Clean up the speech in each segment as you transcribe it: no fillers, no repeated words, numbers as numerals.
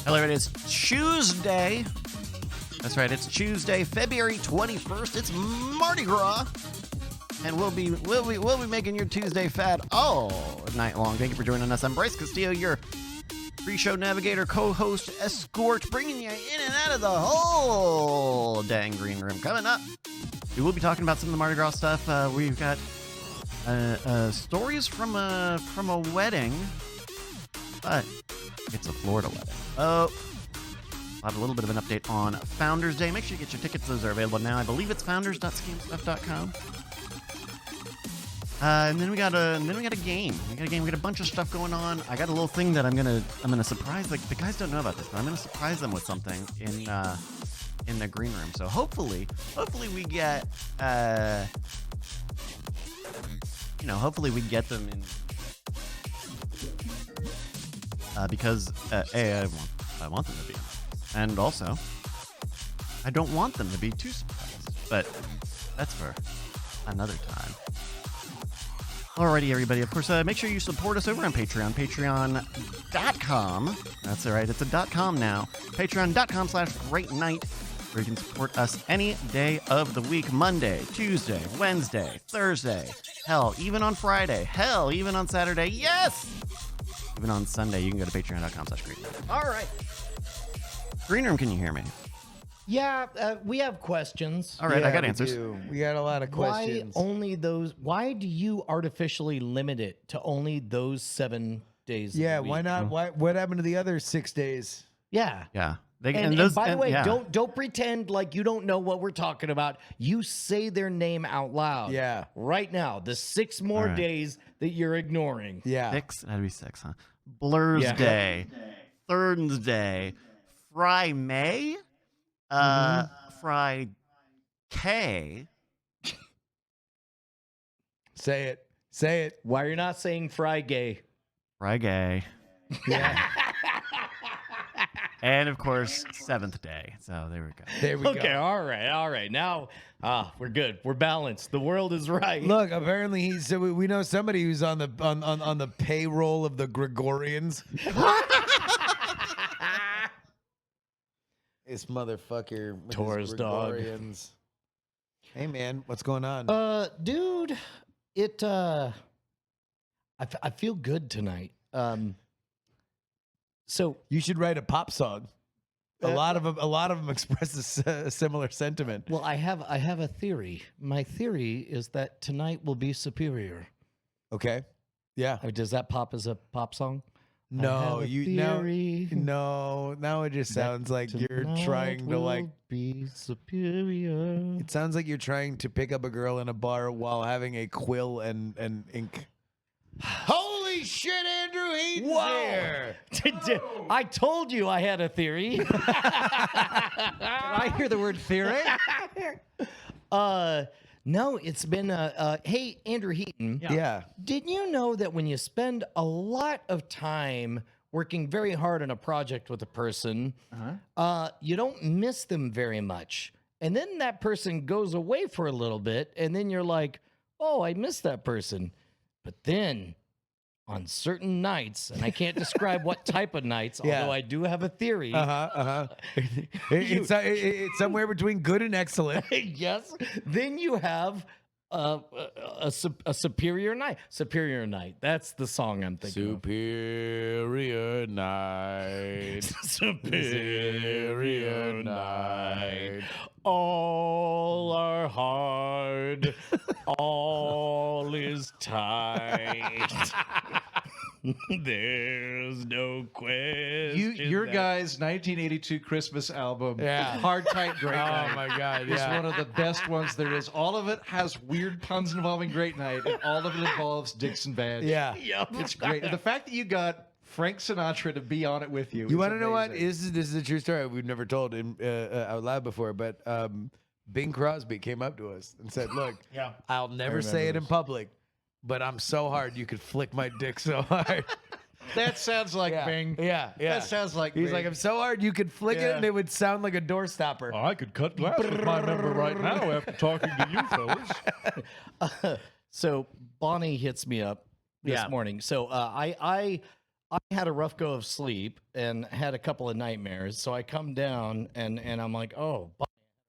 Hello, it is Tuesday. That's right, it's Tuesday, February 21st. It's Mardi Gras. And we'll be making your Tuesday fad all night long. Thank you for joining us. I'm Bryce Castillo, your pre-show navigator, co-host, escort, bringing you in and out of the whole dang green room. Coming up, we will be talking about some of the Mardi Gras stuff. We've got stories from a wedding, but it's a Florida wedding. Oh, I'll have a little bit of an update on Founders Day. Make sure you get your tickets; those are available now. I believe it's founders.scamstuff.com. And then we got a game. We got a bunch of stuff going on. I got a little thing that I'm gonna surprise. Like, the guys don't know about this, but I'm gonna surprise them with something in the green room. So hopefully we get hopefully we get them in because I want them to be, and also I don't want them to be too surprised. But that's for another time. Alrighty, everybody. Of course, make sure you support us over on Patreon. Patreon.com. That's right. It's a .com now. Patreon.com/greatnight, where you can support us any day of the week. Monday, Tuesday, Wednesday, Thursday. Hell, even on Friday. Hell, even on Saturday. Yes! Even on Sunday, you can go to patreon.com/greatnight. All right. Green Room, can you hear me? Yeah, we have questions. All right, I got answers. We got a lot of questions. Why do you artificially limit it to only those 7 days? Yeah, of the why week? not? What happened to the other 6 days? Yeah. Yeah. And by the way, don't pretend like you don't know what we're talking about. You say their name out loud. Yeah. Right now, the 6 more days that you're ignoring. Yeah. 6? That'd be 6, huh? Blur's Day. Thurns Day. Fry May? Fry K. Say it. Why are you not saying fry gay? Fry Gay. Yeah. And of course, 7th Day. So there we go. There we go. Okay, all right. Now, we're good. We're balanced. The world is right. Look, apparently we know somebody who's on the payroll of the Gregorians. This motherfucker with Taurus his dog. Gregorians. Hey man, what's going on? Dude, I feel good tonight. So You should write a pop song. A lot of them express a similar sentiment. well, I have a theory. My theory is that tonight will be superior. Okay. Yeah. Does that pop as a pop song? No, theory no. Now it just sounds like you're trying to like be superior. It sounds like you're trying to pick up a girl in a bar while having a quill and ink. Holy shit, Andrew Heaton's here! I told you I had a theory. Did I hear the word theory? No, it's been hey, Andrew Heaton. Yeah. Did you know that when you spend a lot of time working very hard on a project with a person, you don't miss them very much. And then that person goes away for a little bit, and then you're like, oh, I miss that person. But then on certain nights, and I can't describe what type of nights, although I do have a theory. It's somewhere between good and excellent. Yes. Then you have a superior night. Superior night. That's the song I'm thinking. Superior night. Superior night. All are hard. All is tight. There's no question. Your guys' 1982 Christmas album, Yeah. Hard Tight Great Night. Oh my God! It's Yeah. one of the best ones there is. All of it has weird puns involving Great Night, and all of it involves Dixon Band. Yeah. Yep. It's great. And the fact that you got Frank Sinatra to be on it with you. You want to know what? This is a true story we've never told out loud before, but Bing Crosby came up to us and said, "Look, I'll never say it in public, but I'm so hard you could flick my dick so hard." That sounds like Bing. Yeah. That sounds like He's Bing. like, I'm so hard you could flick it and it would sound like a door stopper. I could cut glass with my member right now after talking to you fellas. So Bonnie hits me up this morning. So I I had a rough go of sleep and had a couple of nightmares. So I come down and I'm like, oh,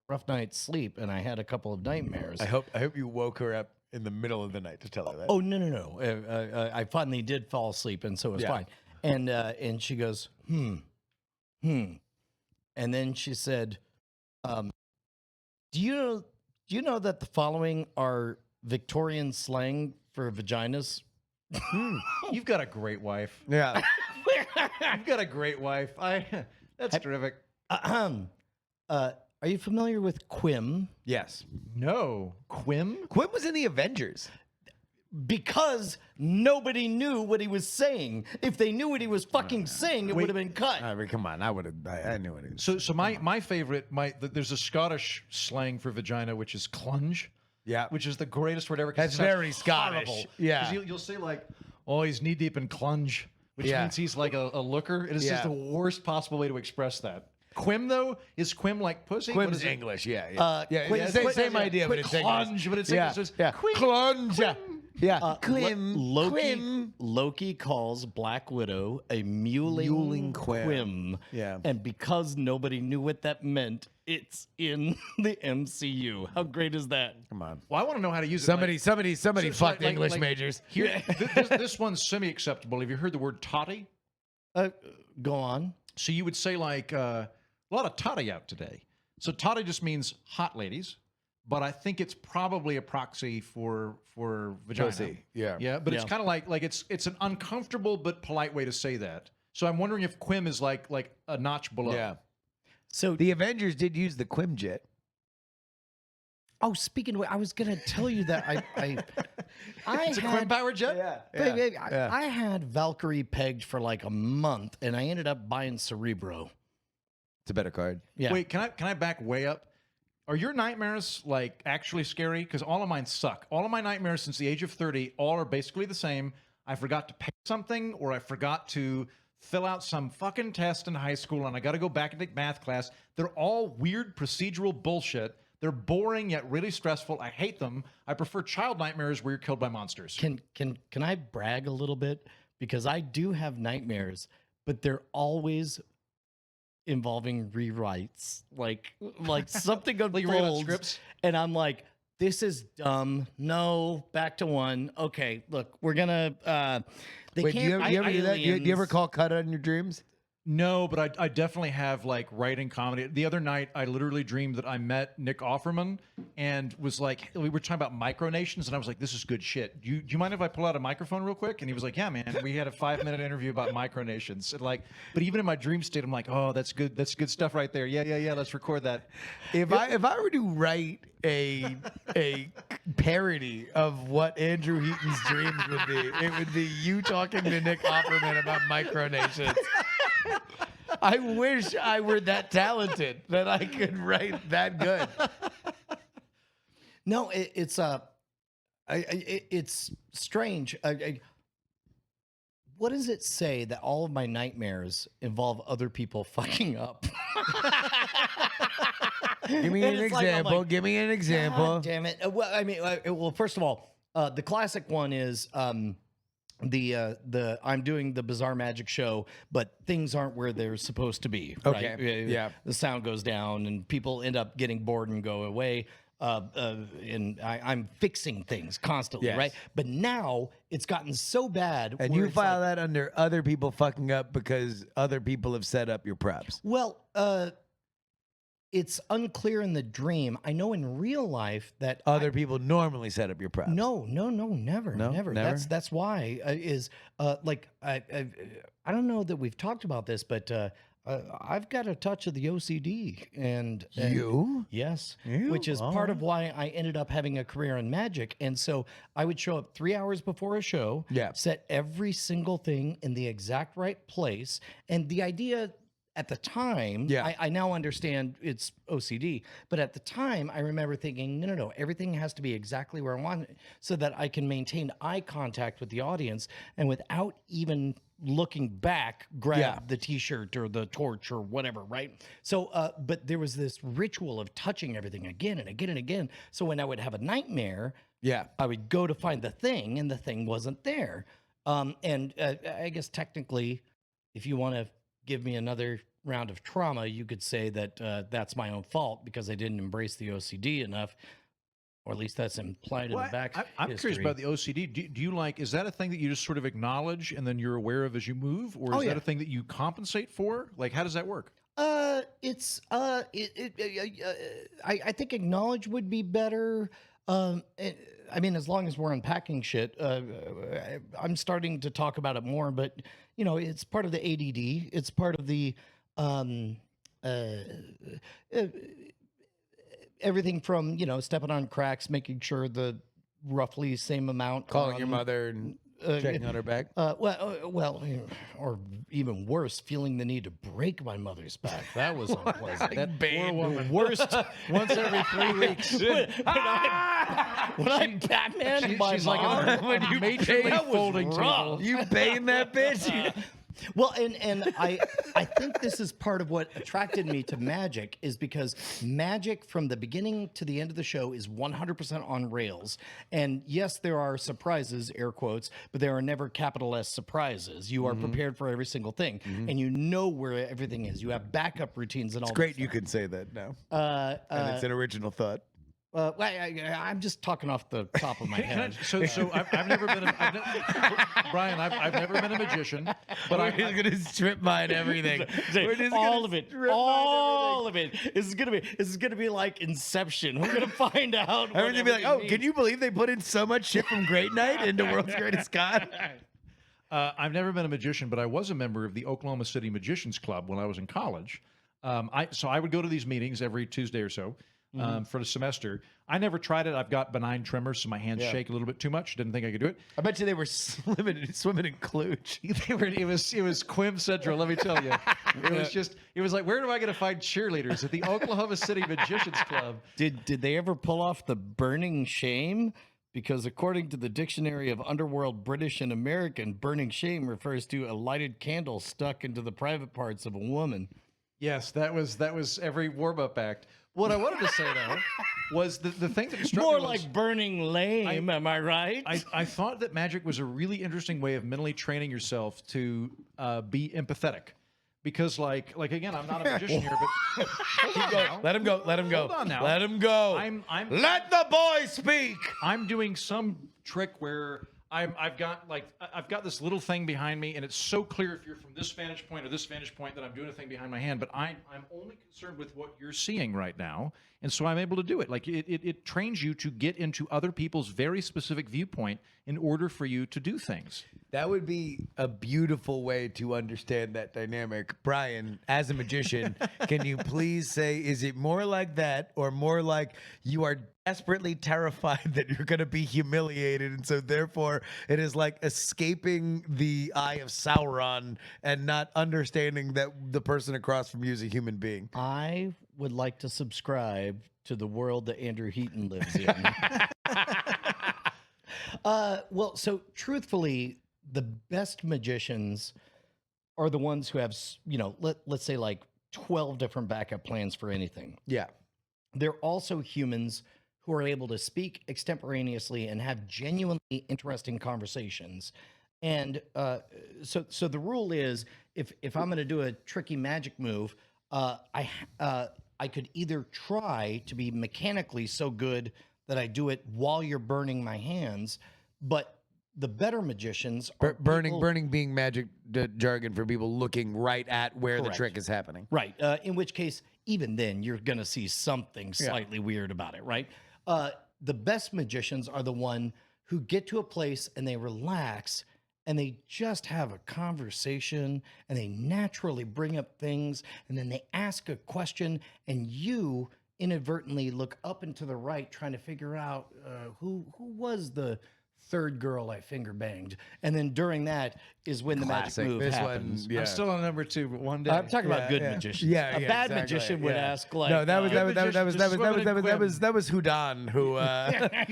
rough night's sleep, and I had a couple of nightmares. I hope you woke her up in the middle of the night to tell her that. Oh no! I finally did fall asleep, and so it was fine. And she goes, and then she said, do you know that the following are Victorian slang for vaginas? You've got a great wife. Yeah. You've got a great wife. That's terrific. Are you familiar with Quim? Yes. No. Quim? Quim was in the Avengers. Because nobody knew what he was saying. If they knew what he was fucking saying, it would have been cut. I mean, come on. I knew what he was. So my favorite, there's a Scottish slang for vagina, which is clunge. Yeah. Which is the greatest word ever. 'Cause That's it sounds very Scottish. horrible. Yeah. 'Cause you'll say like, oh, he's knee deep in clunge, which Yeah. means he's like a looker. It is just the worst possible way to express that. Quim though, is quim like pussy? What Quim's is it? English. Yeah. Quim- Same idea, but it's clunge, English. but it's Yeah. English. So it's Yeah. quim. Clunge. Yeah. Yeah. Quim. Quim. Loki calls Black Widow a mewling quim. Yeah. And because nobody knew what that meant, it's in the MCU. How great is that? Come on. Well, I want to know how to use it. Somebody So fucked like- English like- majors. Here, this one's semi-acceptable. Have you heard the word toddy? Go on. So you would say like a lot of toddy out today. So toddy just means hot ladies, but I think it's probably a proxy for vagina. Pussy, yeah. Yeah, but it's Yeah. kind of like it's an uncomfortable but polite way to say that. So I'm wondering if quim is like a notch below. Yeah. So, The Avengers did use the Quimjet. speaking of, I was gonna tell you that I It's a quim power jet. Baby, I had Valkyrie pegged for like a month, and I ended up buying Cerebro. It's a better card. Yeah. Wait, can I back way up? Are your nightmares like actually scary? Because all of mine suck. All of my nightmares since the age of 30, all are basically the same. I forgot to pay something, or I forgot to fill out some fucking test in high school, and I got to go back and take math class. They're all weird procedural bullshit. They're boring yet really stressful. I hate them. I prefer child nightmares where you're killed by monsters. Can I brag a little bit? Because I do have nightmares, but they're always involving rewrites. Like something Like you read about unfolds, scripts? and I'm like, this is dumb. No, back to one. Okay, look, we're gonna. They Wait, do you can't ever, be you ever do that? Do you ever aliens. call cut in your dreams? No, but I definitely have like writing comedy. The other night, I literally dreamed that I met Nick Offerman and was like, we were talking about micronations, and I was like, this is good shit. Do you mind if I pull out a microphone real quick? And he was like, yeah, man. We had a 5-minute interview about micronations. And like, but even in my dream state, I'm like, oh, that's good. That's good stuff right there. Yeah. Let's record that. If I were to write a parody of what Andrew Heaton's dreams would be, it would be you talking to Nick Offerman about micronations. I wish I were that talented that I could write that good. No, it's strange. What does it say that all of my nightmares involve other people fucking up? Give me And an it's like, I'm example. like, Give me an example. God damn it. Well, I mean, well, first of all, the classic one is the I'm doing the Bizarre Magic show, but things aren't where they're supposed to be. Okay. Right? Yeah. The sound goes down, and people end up getting bored and go away. And I'm fixing things constantly, Yes. right? But now it's gotten so bad. And where you it's file like, that under other people fucking up because other people have set up your props. Well, it's unclear in the dream. I know in real life that Other people normally set up your props. No, never, No? never. Never? That's why like I don't know that we've talked about this, but I've got a touch of the OCD, and You? yes, You? which is All part right. of why I ended up having a career in magic. And so I would show up 3 hours before a show, Yeah. set every single thing in the exact right place, and the idea. At the time, Yeah. I now understand it's OCD, but at the time, I remember thinking, no, everything has to be exactly where I want it so that I can maintain eye contact with the audience and without even looking back, grab Yeah. the t-shirt or the torch or whatever, right? So, but there was this ritual of touching everything again and again and again. So when I would have a nightmare, Yeah. I would go to find the thing and the thing wasn't there. And I guess technically, if you want to give me another round of trauma, you could say that that's my own fault because I didn't embrace the OCD enough, or at least that's implied in the back. I'm curious about the OCD. Do you like, is that a thing that you just sort of acknowledge and then you're aware of as you move? Or is that a thing that you compensate for? Like, how does that work? I think acknowledge would be better. I mean, as long as we're unpacking shit, I'm starting to talk about it more, but you know, it's part of the ADD. It's part of the, everything from, you know, stepping on cracks, making sure the roughly same amount. Calling your mother and checking on her back. Well, or even worse, feeling the need to break my mother's back. That was unpleasant. That poor woman. Worst. Once every 3 weeks. when I Batman my she's mom, like when you matronly that was folding rough. table. You paying that bitch? Well, and I think this is part of what attracted me to Magic is because Magic from the beginning to the end of the show is 100% on rails. And yes, there are surprises, air quotes, but there are never capital S surprises. You are prepared for every single thing, and you know where everything is. You have backup routines and all. It's great you can say that now. And it's an original thought. Well, I'm just talking off the top of my head. So I've never been Brian. I've never been a magician, but We're just gonna strip mine everything. We're just all gonna of it, strip mine all of it. This is gonna be like Inception. We're gonna find out. everything. Be like, oh, can you believe they put in so much shit from Great Night into World's Greatest God? I've never been a magician, but I was a member of the Oklahoma City Magicians Club when I was in college. So I would go to these meetings every Tuesday or so. For the semester. I never tried it. I've got benign tremors, so my hands shake a little bit too much. Didn't think I could do it. I bet you they were swimming in kludge. It was Quim Central, let me tell you. It was like, where am I going to find cheerleaders? At the Oklahoma City Magicians Club. Did they ever pull off the burning shame? Because according to the Dictionary of Underworld British and American, burning shame refers to a lighted candle stuck into the private parts of a woman. Yes, that was every warm-up act. What I wanted to say, though, was the thing that struck More me was, like burning lame, am I right? I thought that magic was a really interesting way of mentally training yourself to be empathetic. Because, like again, I'm not a magician here, but Keep going. Let him go. Let him go. Hold on now. Let him go. Let the boy speak. I'm doing some trick where I've got this little thing behind me, and it's so clear if you're from this vantage point or this vantage point that I'm doing a thing behind my hand, but I'm only concerned with what you're seeing right now, and so I'm able to do it. Like it trains you to get into other people's very specific viewpoint in order for you to do things. That would be a beautiful way to understand that dynamic. Brian, as a magician, can you please say, is it more like that or more like you are desperately terrified that you're going to be humiliated, and so therefore it is like escaping the eye of Sauron and not understanding that the person across from you is a human being? I would like to subscribe to the world that Andrew Heaton lives in. Well, so truthfully, the best magicians are the ones who have, you know, let's say like 12 different backup plans for anything. Yeah. They're also humans who are able to speak extemporaneously and have genuinely interesting conversations. And so the rule is, if I'm going to do a tricky magic move, I could either try to be mechanically so good that I do it while you're burning my hands, but the better magicians are burning being magic jargon for people looking right at where the trick is happening. Right. In which case, even then, you're going to see something slightly weird about it, right? The best magicians are the one who get to a place and they relax and they just have a conversation and they naturally bring up things and then they ask a question and you inadvertently look up and to the right trying to figure out who was the third girl I finger banged, and then during that is when the magic move happens. Yeah. I'm still on number 2, but one day. I'm talking about good magicians. Yeah, a bad magician would ask like, no, that was Houdan who.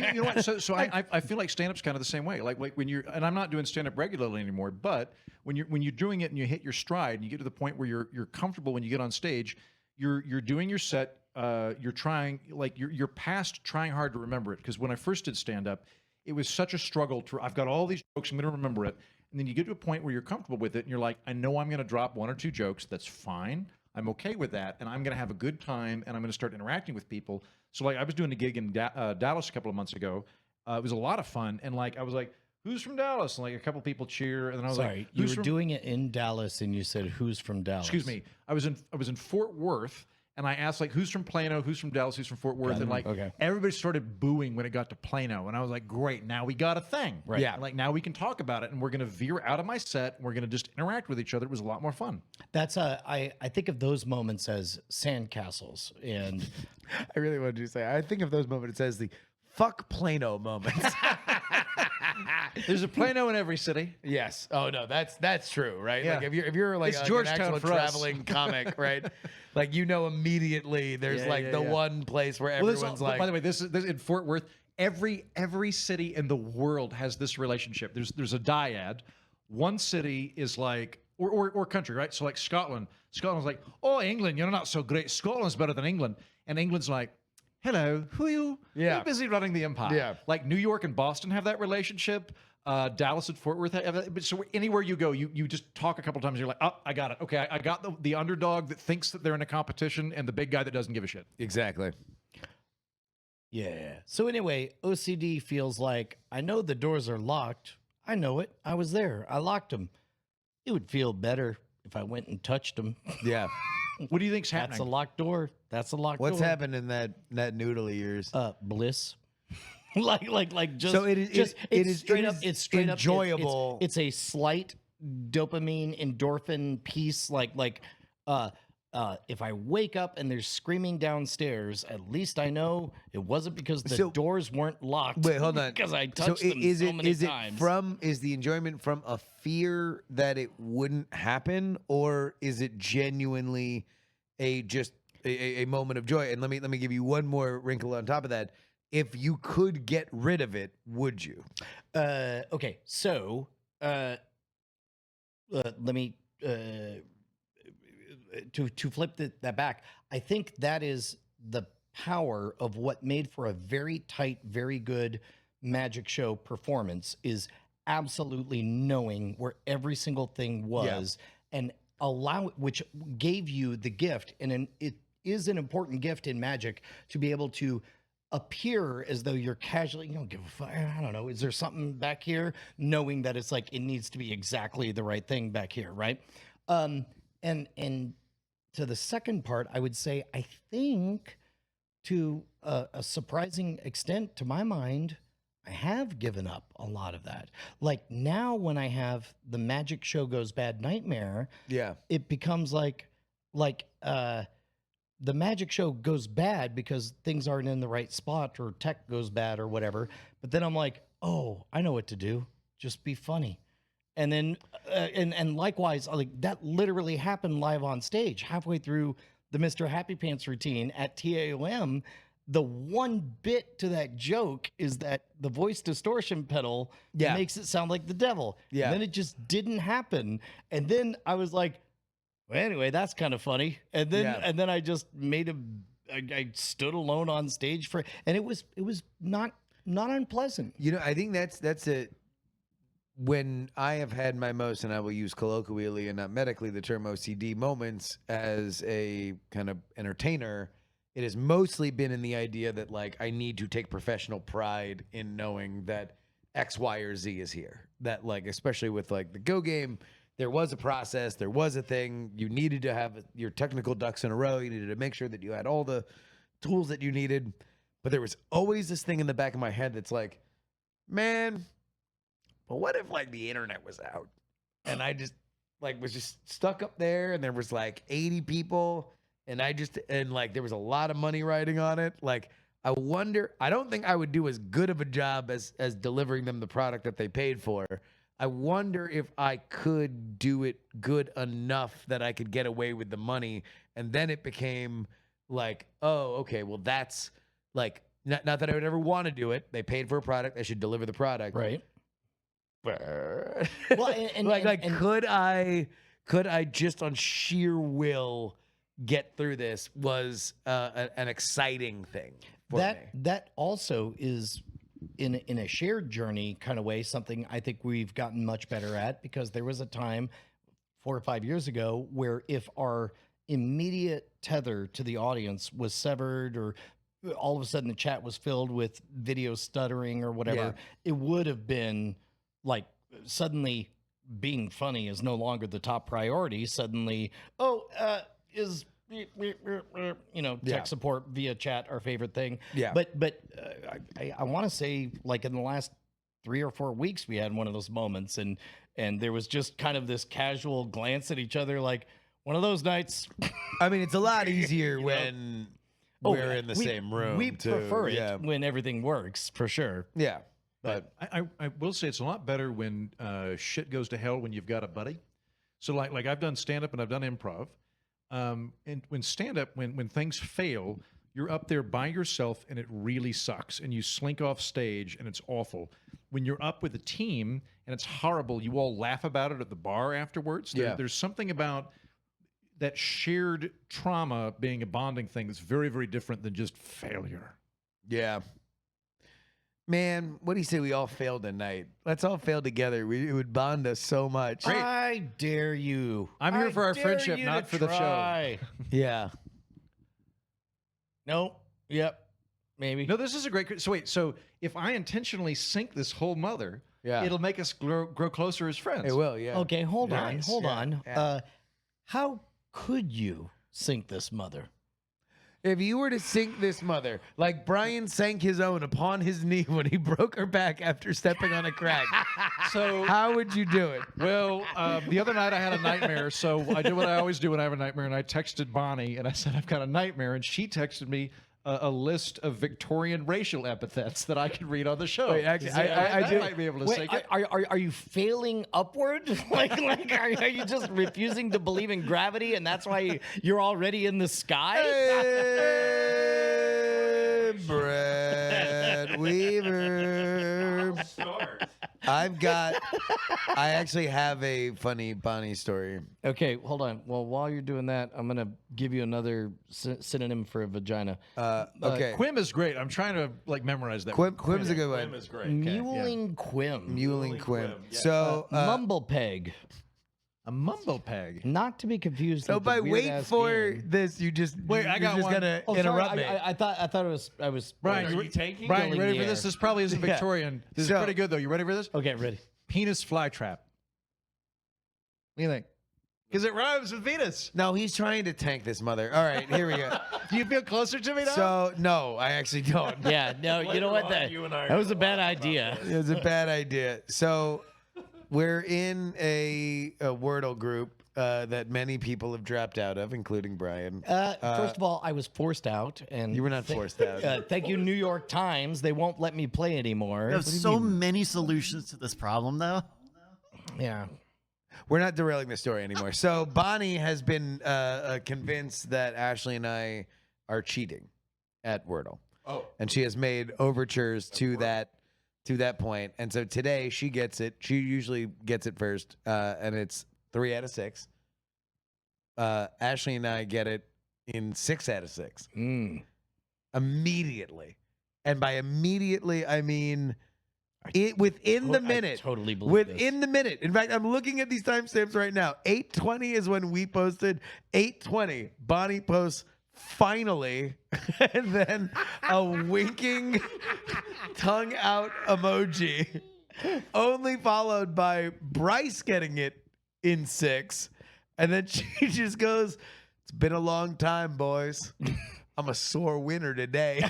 You know what? So I feel like stand-up's kind of the same way. Like when you're, and I'm not doing stand-up regularly anymore, but when you're doing it and you hit your stride and you get to the point where you're comfortable when you get on stage, you're doing your set. You're trying, like you're past trying hard to remember it, because when I first did stand-up, it was such a struggle to. I've got all these jokes, I'm going to remember it. and then you get to a point where you're comfortable with it, and you're like, I know I'm going to drop 1 or 2 jokes. That's fine. I'm okay with that, and I'm going to have a good time, and I'm going to start interacting with people. So, like, I was doing a gig in Dallas a couple of months ago. It was a lot of fun, and like, I was like, "Who's from Dallas?" And like, a couple people cheer, and then I was Sorry, like, you "Who's were doing it in Dallas, and you said, "Who's from Dallas?" Excuse me. I was in Fort Worth, and I asked like, "Who's from Plano? Who's from Dallas? Who's from Fort Worth?" And like, everybody started booing when it got to Plano, and I was like, "Great, now we got a thing." Right. Yeah. And like, now we can talk about it, and we're gonna veer out of my set, and we're gonna just interact with each other. It was a lot more fun. That's I think of those moments as sandcastles, and I really wanted to say, I think of those moments as the fuck Plano moments. There's a Plano in every city. Yes. Oh no, that's true, right? Yeah. Like if you're like It's an Georgetown actual for us. traveling comic, right? Like you know immediately there's Yeah, like yeah, the yeah. one place where Well, this- everyone's but like, by the way, this is in Fort Worth. Every city in the world has this relationship. There's a dyad. One city is like or country, right? So like Scotland. Scotland's like, oh, England, you're not so great. Scotland's better than England. And England's like, hello, who are you? Yeah. We're busy running the empire. Yeah. Like New York and Boston have that relationship. Dallas and Fort Worth have that. But so anywhere you go, you just talk a couple times. And you're like, oh, I got it. Okay, I got the underdog that thinks that they're in a competition and the big guy that doesn't give a shit. exactly. yeah. So anyway, OCD feels like I know the doors are locked. I know it. I was there. I locked them. It would feel better if I went and touched them. Yeah. What do you think's happening? That's a locked door. That's a locked What's door. happened in that noodle of yours? Bliss. like just So it is- just it it's is- straight it up is it's straight enjoyable. up it's a slight dopamine endorphin piece if I wake up and there's screaming downstairs, at least I know it wasn't because the So- doors weren't locked. Wait, hold on. Because I touched so them is so it many is it times. is the enjoyment from a fear that it wouldn't happen, or is it genuinely a moment of joy? And let me give you one more wrinkle on top of that. If you could get rid of it, would you? Okay, so let me to flip that back. I think that is the power of what made for a very tight, very good magic show performance is absolutely knowing where every single thing was and which gave you the gift. And it is an important gift in magic to be able to appear as though you're casually, you don't give a fuck. I don't know. Is there something back here? Knowing that it's like, it needs to be exactly the right thing back here. Right. And to the second part, I would say, I think to a surprising extent, to my mind, I have given up a lot of that. Like now when I have the magic show goes bad nightmare, it becomes like the magic show goes bad because things aren't in the right spot or tech goes bad or whatever. But then I'm like, oh, I know what to do. Just be funny. And then, and likewise, like that literally happened live on stage halfway through the Mr. Happy Pants routine at TAOM. The one bit to that joke is that the voice distortion pedal makes it sound like the devil. Yeah. And then it just didn't happen. And then I was like, well, anyway, that's kind of funny. And then I just I stood alone on stage and it was not unpleasant. You know, I think that's it. When I have had my most, and I will use colloquially and not medically the term OCD moments as a kind of entertainer, it has mostly been in the idea that like I need to take professional pride in knowing that X, Y, or Z is here. That like, especially with like the Go game, there was a process, there was a thing. You needed to have your technical ducks in a row. You needed to make sure that you had all the tools that you needed. But there was always this thing in the back of my head that's like, man, but what if like the internet was out and I just like was just stuck up there and there was like 80 people and like there was a lot of money riding on it. Like I wonder, I don't think I would do as good of a job as delivering them the product that they paid for. I wonder if I could do it good enough that I could get away with the money. And then it became like, oh, okay, well that's like, not that I would ever want to do it. They paid for a product. I should deliver the product. Right. Well, could I just on sheer will get through this was an exciting thing for me. That also is in a shared journey kind of way, something I think we've gotten much better at, because there was a time 4 or 5 years ago where if our immediate tether to the audience was severed, or all of a sudden the chat was filled with video stuttering or whatever, it would have been like suddenly being funny is no longer the top priority. Suddenly, is tech support via chat our favorite thing? Yeah. But I want to say, like, in the last 3 or 4 weeks, we had one of those moments, and there was just kind of this casual glance at each other, like one of those nights. I mean, it's a lot easier when we're in the we- same room. We too. prefer it when everything works, for sure. Yeah. But I will say it's a lot better when shit goes to hell when you've got a buddy. So like I've done stand up and I've done improv. And when stand up, when things fail, you're up there by yourself and it really sucks, and you slink off stage and it's awful. When you're up with a team and it's horrible, you all laugh about it at the bar afterwards. There's something about that shared trauma being a bonding thing that's very, very different than just failure. yeah. Man, what do you say we all fail tonight? Let's all fail together. It would bond us so much. I dare you. I'm here I for our dare friendship, you not to for the show. try. Yeah. Nope. Yep. Maybe. No, this is a great. So if I intentionally sink this whole mother, it'll make us grow closer as friends. It will, yeah. Okay, hold Nice. on. Yeah. How could you sink this mother? If you were to sink this mother, like Brian sank his own upon his knee when he broke her back after stepping on a crack, So how would you do it? Well, the other night I had a nightmare, so I did what I always do when I have a nightmare, and I texted Bonnie, and I said, I've got a nightmare, and she texted me a list of Victorian racial epithets that I could read on the show. Wait, actually, I did. might be able to Wait, sink it. are you failing upward? like are you just refusing to believe in gravity, and that's why you're already in the sky? Hey, Brad Weaver. I actually have a funny Bonnie story. Okay, hold on. Well, while you're doing that, I'm gonna give you another synonym for a vagina. Okay. Quim is great. I'm trying to memorize that. Quim's a good one. Quim is great. Mewling quim. Mewling Quim. Yeah. So, Mumble peg. A mumble peg. Not to be confused. so with the by wait weird-ass for game. this, you just Wait, I you're got just one. gonna Oh, interrupt sorry, me. I thought I was Brian, Are you taking? Brian, you filling ready the for this? air. This probably isn't Yeah. Victorian. This So- is pretty good, though. You ready for this? Okay, ready. Penis flytrap. What do you think? Because it rhymes with Venus. No, he's trying to tank this mother. All right, here we go. Do you feel closer to me now? So no, I actually don't. Yeah, no, you know what? on, That, you and I are that was a gonna bad laugh about idea. It was a bad idea. So we're in a Wordle group that many people have dropped out of, including Brian. First of all, I was forced out, and You were not forced out. thank you, New York Times. They won't let me play anymore. There's so many solutions to this problem, though. Yeah. We're not derailing the story anymore. So Bonnie has been convinced that Ashley and I are cheating at Wordle. Oh. And she has made overtures to that point. And so today she gets it. She usually gets it first, and it's 3 out of 6. Ashley and I get it in 6 out of 6 immediately. And by immediately, I mean within the minute. I totally believe Within the minute. In fact, I'm looking at these timestamps right now. 8:20 is when we posted. 8:20, Bonnie posts finally, and then a winking tongue out emoji, only followed by Bryce getting it in 6. And then she just goes, "It's been a long time, boys. I'm a sore winner today."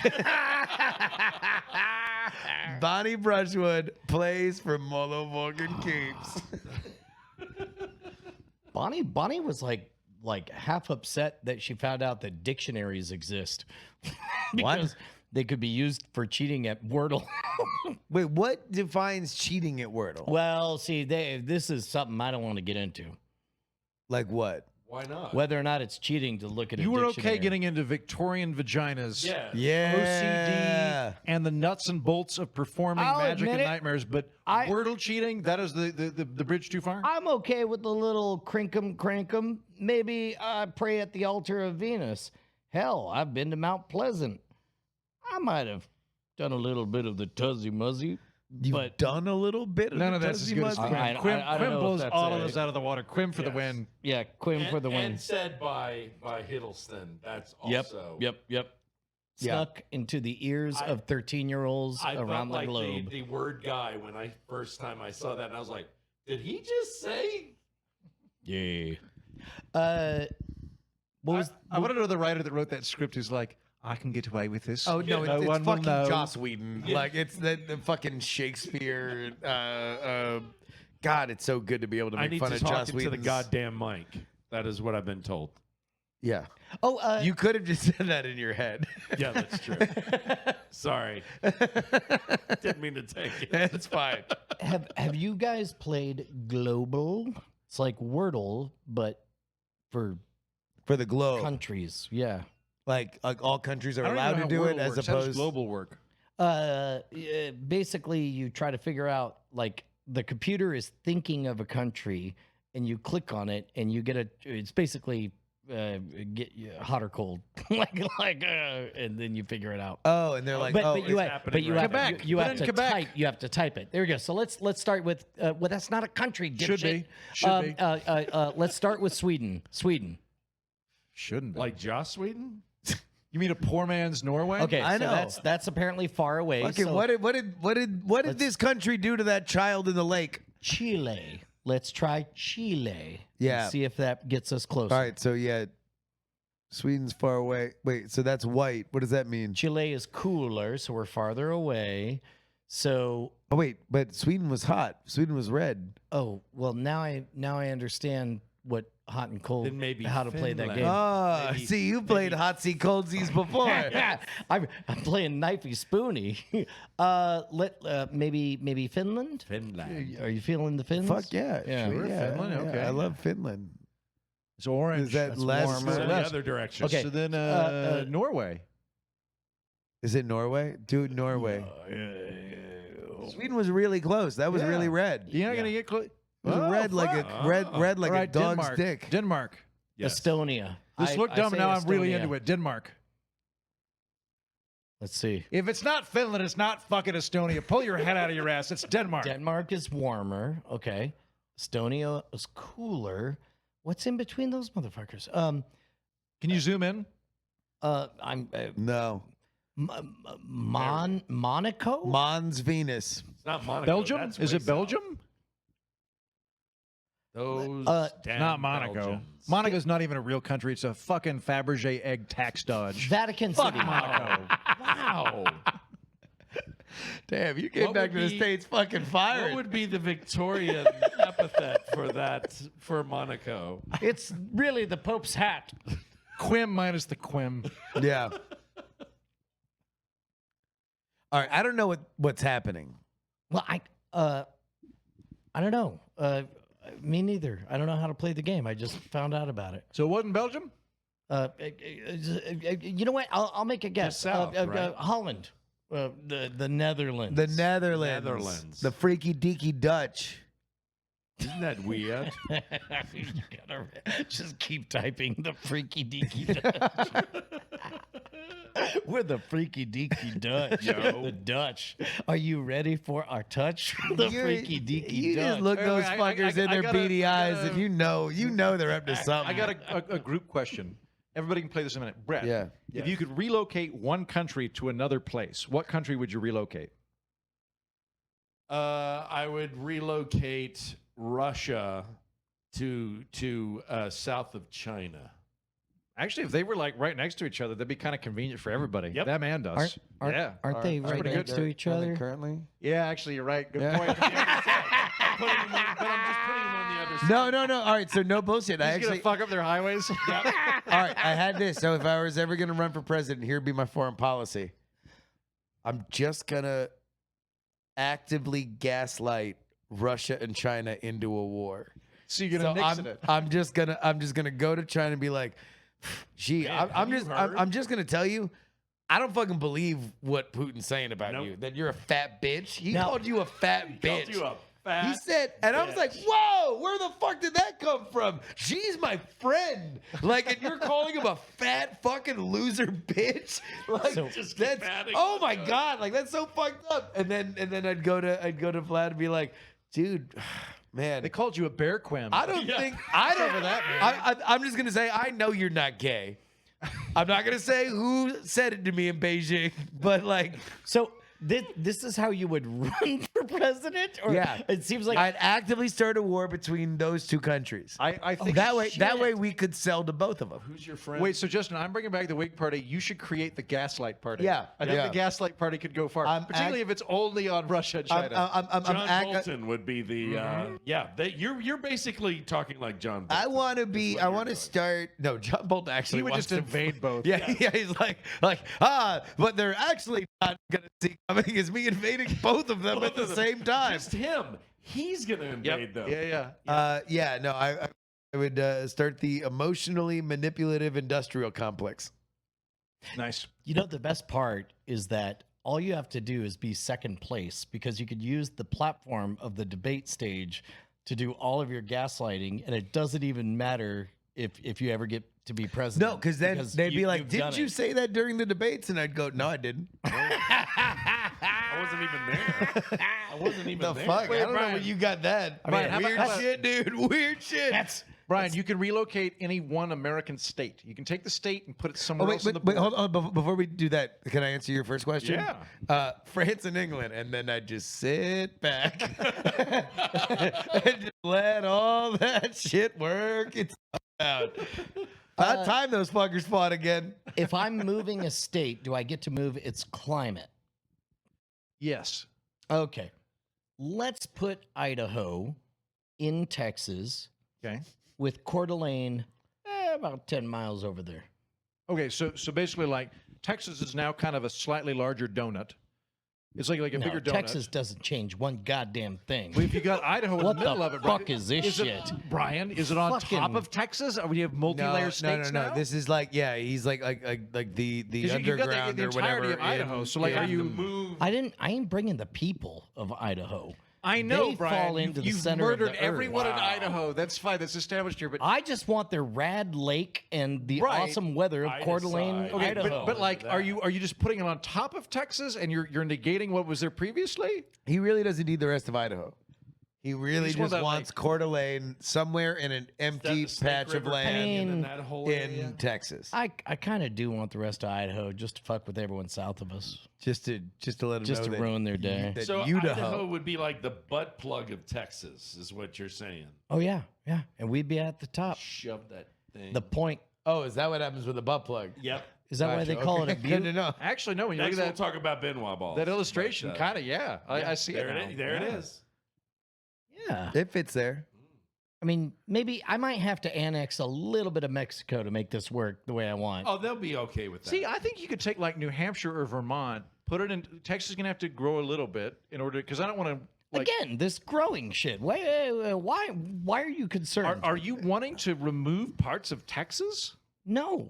Bonnie Brushwood plays for motherfucking keeps. Bonnie was like half upset that she found out that dictionaries exist. because they could be used for cheating at Wordle. Wait, what defines cheating at Wordle? Well, see, this is something I don't want to get into. Like what? Why not? Whether or not it's cheating to look at You a were dictionary. okay getting into Victorian vaginas. Yeah. Yeah. OCD and the nuts and bolts of performing I'll magic and admit it, nightmares, but I- Wordle cheating, that is the bridge too far? I'm okay with the little crinkum. Maybe I pray at the altar of Venus. Hell, I've been to Mount Pleasant. I might have done a little bit of the Tuzzy Muzzy. You've done a little bit of None the of that's as good as Tuzzy Quim. Muzzy? I don't know if Blows that's all of a- us out of the water. Quim for the Yes. win. Yeah, Quim for the win. And said by Hiddleston. That's Yep, also. yep. Yeah. Snuck into the ears of 13-year-olds I around felt the like globe. the word guy when I first time I saw that, and I was like, did he just say? Yeah. What was I want to know the writer that wrote that script who's like, I can get away with this. Oh no, no it's one will fucking know. Joss Whedon. Like it's the fucking Shakespeare. God, it's so good to be able to I make need fun to of talk Joss into the Whedon's. goddamn mic. That is what I've been told. Yeah, Oh, you could have just said that in your head. Yeah, that's true. Sorry. Didn't mean to take it. It's fine. have you guys played Globle? It's like Wordle, but for For the globe, countries. Yeah. like all countries are I don't allowed even to know do how it, Wordle as works. How does opposed. global work? Basically, you try to figure out, like, the computer is thinking of a country, and you click on it, and you get it's basically get hot or cold, and then you figure it out. Oh, and they're like, But, oh, but you it's- have, happening right now. Quebec. You Put have in to Quebec. type. You have to type it. There we go. So let's start with. Well, that's not a country. Should Dipshit. be. Should be. Let's start with Sweden. Sweden. Shouldn't be. Like Joss Whedon? You mean a poor man's Norway? Okay, I so know. that's apparently far away. Okay, so what did this country do to that child in the lake? Chile. Let's try Chile. Yeah. And see if that gets us closer. All right, so yeah, Sweden's far away. Wait, so that's white. What does that mean? Chile is cooler, so we're farther away. So, Oh wait, but Sweden was hot. Sweden was red. oh well, now I understand what hot and cold. Then maybe how to play that Finland. game. Ah, Maybe- see, you played hot sea cold seas before. Yeah, I'm playing knifey spoony. Maybe Finland. Finland. Are you feeling the Finns? Fuck yeah, Yeah. sure, Sure, yeah, Finland, yeah, okay. I love Finland. It's orange. Is that That's less? warmer. So the West. other direction. Okay. So then Norway. Is it Norway? Do Norway. Sweden was really close. That was Yeah. really red. You're not gonna get close. It was red like a red like All a right, dog's Denmark. dick. Denmark. Yes. Estonia. This looked dumb. say Now I'm really Estonia. into it. Denmark. Let's see. If it's not Finland, it's not fucking Estonia. Pull your head out of your ass. It's Denmark. Denmark is warmer. Okay. Estonia is cooler. What's in between those motherfuckers? Can you zoom in? I'm No, Monaco. Mons Venus. It's not Monaco. Belgium? That's Is way it Belgium? Those It's Not Monaco. Belgians. Monaco's not even a real country. It's a fucking Fabergé egg tax dodge. Vatican City. Monaco. Wow. Damn, you came What back would to the be- States fucking fired. What would be the Victorian epithet for that, for Monaco? It's really the Pope's hat. Quim minus the Quim. Yeah. All right, I don't know what's happening. Well, I don't know. Me neither. I don't know how to play the game. I just found out about it. So it wasn't Belgium? You know what? I'll make a guess. south, right? Holland. The Netherlands. The Netherlands. Netherlands. The freaky deaky Dutch. Isn't that weird? You gotta just keep typing the freaky deaky Dutch. We're the freaky deaky Dutch. The Dutch. Are you ready for our touch? The freaky deaky You Dutch. just look Wait, those wait, I fuckers in their gotta- beady I eyes, gotta- and you know they're up to something. I got a group question. Everybody can play this in a minute. Brett, Yeah. if you could relocate one country to another place, what country would you relocate? I would relocate Russia to south of China. Actually, if they were like right next to each other, that'd be kind of convenient for everybody. Yep. Them and us. Aren't they right pretty next good. to each other? currently? Yeah, actually, you're right. Good Yeah. point. But I'm just putting them on the other side. No. All right, so no bullshit. I He's actually. gonna fuck up their highways. All right, I had this. So if I was ever gonna run for president, here'd be my foreign policy. I'm just gonna actively gaslight Russia and China into a war. So you're gonna nix I'm, it. I'm just gonna go to China and be like, gee, Man, I'm just gonna tell you, I don't fucking believe what Putin's saying about Nope. you. That you're a fat bitch. He Now- called you a fat Called bitch. you a fat. He said, and I was like, whoa, where the fuck did that come from? She's my friend. Like, and you're calling him a fat fucking loser bitch? Like, Just that's, adding oh my to it. God, like that's so fucked up. And then I'd go to Vlad and be like, dude, man. They called you a bear quim. I don't Yeah. think I don't. over that, man. I'm just gonna say I know you're not gay. I'm not gonna say who said it to me in Beijing, but like, So this is how you would run for president? Or yeah, it seems like I'd actively start a war between those two countries. I think that way we could sell to both of them. Who's your friend? Wait, so Justin, I'm bringing back the Whig Party. You should create the Gaslight Party. Yeah, I think yeah. the Gaslight Party could go far, I'm particularly if it's only on Russia and China. John Bolton would be the you're basically talking like John Bolton. I want to be. what I you're want to doing. start. No, John Bolton actually He would wants just to invade both. Yeah, yeah. He's like, but they're actually not gonna see coming is me invading both of them at the same time. Just him. He's gonna invade them. Yeah. No, I would start the emotionally manipulative industrial complex. Nice. you know the best part is that all you have to do is be second place because you could use the platform of the debate stage to do all of your gaslighting, and it doesn't even matter if you ever get to be president. No, because then they'd be like, you've done "Didn't you it." say that during the debates?" And I'd go, "No, I didn't." I wasn't even there. I wasn't even The there. fuck? I don't know Brian. where you got that. Brian, how weird about- shit, dude. Weird shit. Brian, you can relocate any one American state. You can take the state and put it somewhere Oh, else on the board. hold on. Before we do that, can I answer your first question? Yeah. France and England, and then I just sit back and just let all that shit work itself out. About time those fuckers fought again. If I'm moving a state, do I get to move its climate? Yes. Okay. Let's put Idaho in Texas Okay. with Coeur d'Alene about 10 miles over there. Okay. So basically, like Texas is now kind of a slightly larger donut. It's like a No, bigger donut. Texas doesn't change one goddamn thing. Well, if you got Idaho in What the middle the of it, fuck Brian, is this it- shit? Brian, is it on top Fucking- of Texas? Or do you have multi-layer states no. now? This is like, yeah, he's like the 'Cause you've got underground the or entirety whatever. of Idaho. So like, You are have to you? move? I ain't bringing the people of Idaho. I know, They Brian. fall into the you've center of the murdered earth. everyone in Wow. Idaho. That's fine. That's established here. But I just want their rad lake and the Right. awesome weather of I Coeur d'Alene, decide. okay, Idaho. but like, That. are you just putting it on top of Texas and you're negating what was there previously? He really doesn't need the rest of Idaho. He really just just want that, wants like- Coeur d'Alene somewhere in an empty the Snake patch of River land Canyon and mean, that whole area? in Texas. I kind of do want the rest of Idaho just to fuck with everyone south of us, Just to let him just know to that ruin their day. that So Idaho. Idaho would be like the butt plug of Texas, is what you're saying. Oh yeah, and we'd be at the top. Shove that thing. The point Oh, is that what happens with a butt plug? Yep. is that why Gotcha, they call okay. it a Good to butte? know. Actually, no. When you Next look we'll at talk about Benoit balls. that illustration, But, kind of, yeah. I see it there now. There Yeah. it is. Yeah, It fits there. I mean, maybe I might have to annex a little bit of Mexico to make this work the way I want. Oh, they'll be okay with that. See, I think you could take like New Hampshire or Vermont, put it in. Texas is gonna have to grow a little bit in order because I don't want to. Like, Again, this growing shit. Why are you concerned? are you wanting to remove parts of Texas? No,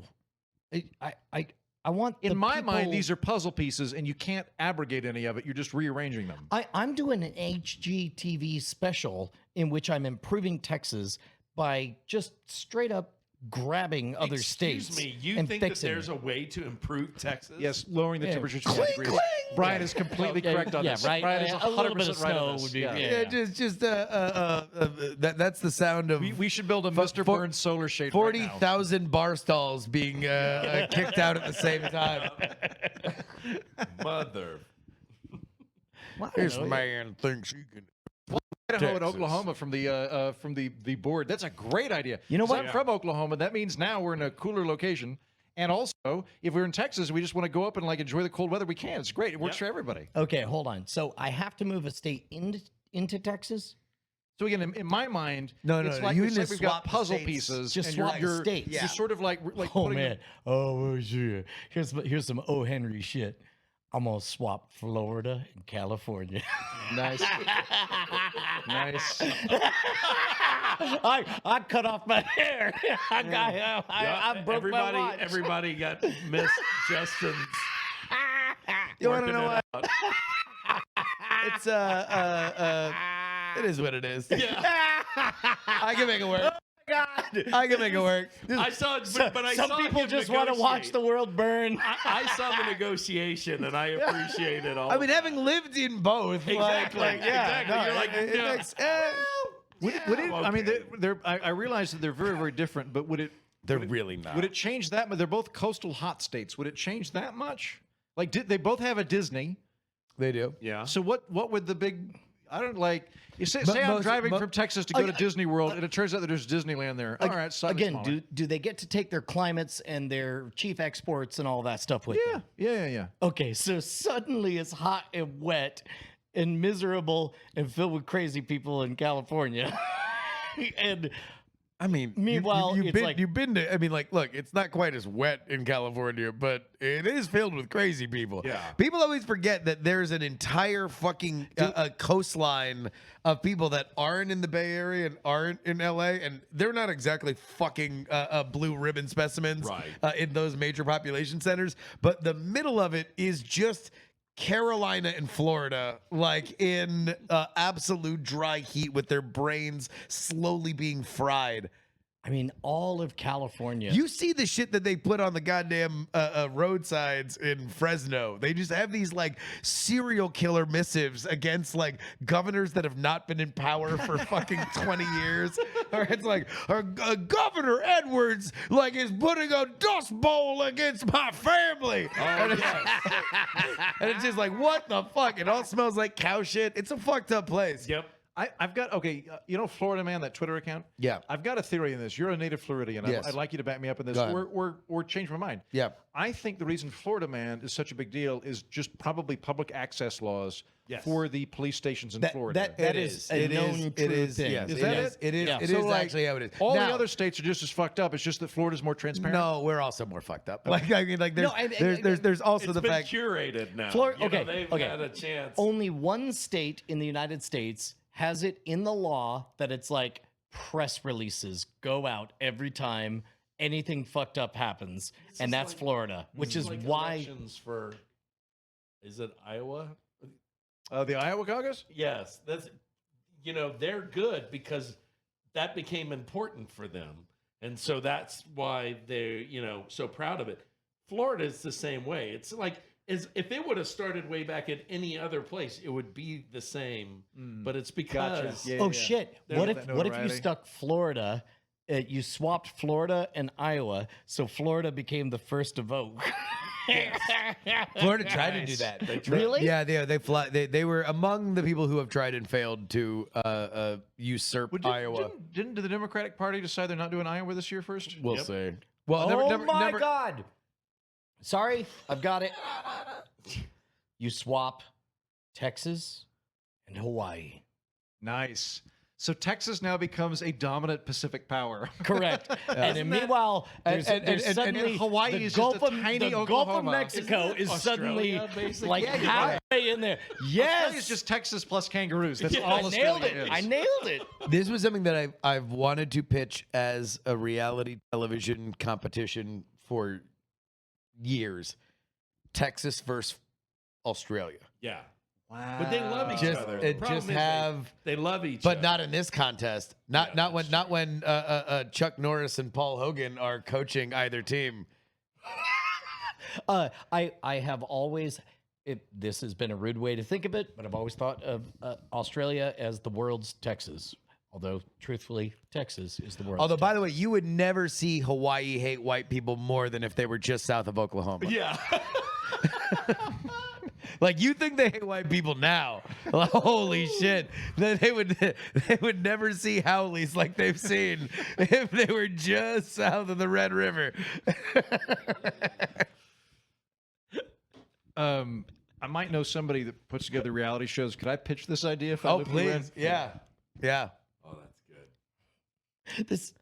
I want. In the my mind, people- these are puzzle pieces, and you can't abrogate any of it. You're just rearranging them. I'm doing an HGTV special in which I'm improving Texas by just straight up grabbing other Excuse states. me, you and think that fixing there's it. a way to improve Texas? Yes, lowering the Yeah. temperature to 5 degrees. Brian is completely correct on yeah, this. right. Brian is A little bit 100% of right on snow this. would be- Yeah. yeah. That's the sound of We should build a Mr. for- Burns solar shade. 40,000 bar stalls being kicked out at the same time. Mother. Well, I This don't know. man thinks he can. Idaho and Texas. Oklahoma from the board. That's a great idea. You know 'Cause what? I'm from Oklahoma. That means now we're in a cooler location. And also, if we're in Texas, we just want to go up and like enjoy the cold weather. We can. It's great. It works Yep. for everybody. Okay, hold on. So I have to move a state into Texas. So again, in my mind, No, it's no, like, you it's need like to we've got swap the puzzle states. pieces. Just and swap the you're, states. You're Yeah. sort of like Oh putting man. Oh yeah. Here's some O. Henry shit. I'm gonna swap Florida and California. nice, nice. I cut off my hair. I broke everybody, my watch. everybody got missed Justin's. You want to working know it what? out. It's It is what it is. Yeah. I can make it work. God. I can make it work. I saw it, but I Some saw people him just want to watch negotiate. the world burn. I saw the negotiation, and I appreciate it all. I mean, having lived in both, Exactly, exactly. no, You're like, it no. makes, Would it, I mean, okay. I realize that they're very, very different, but would it? they're really not. Would it change that? But they're both coastal hot states. Would it change that much? Like, they both have a Disney. They do. Yeah. So what would the big? I don't like. You say I'm most- driving mo- from Texas to go to Disney World, and it turns out that there's Disneyland there. All right, slightly Again, smaller. do they get to take their climates and their chief exports and all that stuff with them? Yeah. Okay, so suddenly it's hot and wet and miserable and filled with crazy people in California. And I mean, Meanwhile, you've it's been, like- you've been to. I mean, like, look, it's not quite as wet in California, but it is filled with crazy people. Yeah. People always forget that there's an entire fucking coastline of people that aren't in the Bay Area and aren't in LA, and they're not exactly fucking blue ribbon specimens Right. in those major population centers. But the middle of it is just Carolina and Florida, like in absolute dry heat with their brains slowly being fried. I mean, all of California. You see the shit that they put on the goddamn roadsides in Fresno. They just have these like serial killer missives against like governors that have not been in power for fucking 20 years. Or it's like, Governor Edwards like is putting a dust bowl against my family. And it's just like, what the fuck? It all smells like cow shit. It's a fucked up place. Yep. I've got you know Florida Man, that Twitter account. Yeah. I've got a theory in this. You're a native Floridian. Yes. I'd like you to back me up in this, Go ahead. or change my mind. Yeah. I think the reason Florida Man is such a big deal is just probably public access laws Yes. for the police stations in Florida. that is a known It true is. thing. Yes, Is it that is. it? It is. Yeah. It So, is like, actually how it is. all Now- the other states are just as fucked up. It's just that Florida's more transparent. No, we're also more fucked up. Like I mean, like there's No, and- there's also It's the been fact. curated now. Florida- You know, okay, they've okay. had a chance. Only one state in the United States has it in the law that it's like press releases go out every time anything fucked up happens, and that's Florida, which is Like why. elections for, is it Iowa? The Iowa caucus. Yes, that's, you know, they're good because that became important for them, and so that's why they're, you know, so proud of it. Florida is the same way. It's like, as if it would have started way back at any other place, it would be the same. But it's because Yeah, Oh yeah. shit! There's What that if you notoriety. stuck Florida? You swapped Florida and Iowa, so Florida became the first to vote. Florida tried to do that. Really? Yeah, they were among the people who have tried and failed to usurp Well, Iowa. Didn't the Democratic Party decide they're not doing Iowa this year first? We'll Yep. see. Well, Oh my God! Sorry, I've got it. You swap Texas and Hawaii. Nice. So Texas now becomes a dominant Pacific power. Correct. And then meanwhile, there's suddenly Hawaii the is just Gulf a of, tiny the Gulf of Oklahoma. Mexico Isn't is that suddenly Australia, basically? like Yeah, you're halfway in there. Australia's Yes, just Texas plus kangaroos. That's I all nailed Australia it. is. I nailed it. This was something that I've wanted to pitch as a reality television competition for years. Texas versus Australia. yeah, Wow. but they love each Just other. The it problem just is have. they love each But other. not in this contest. Not when Chuck Norris and Paul Hogan are coaching either team. I have always. This has been a rude way to think of it, but I've always thought of Australia as the world's Texas. Although, truthfully, Texas is the world's. Although, by the way, you would never see Hawaii hate white people more than if they were just south of Oklahoma. Yeah. Like you think they hate white people now? Holy shit! They would never see Howleys like they've seen if they were just south of the Red River. I might know somebody that puts together reality shows. Could I pitch this idea? If I Oh lived in the red? please, yeah. Oh, that's good. This.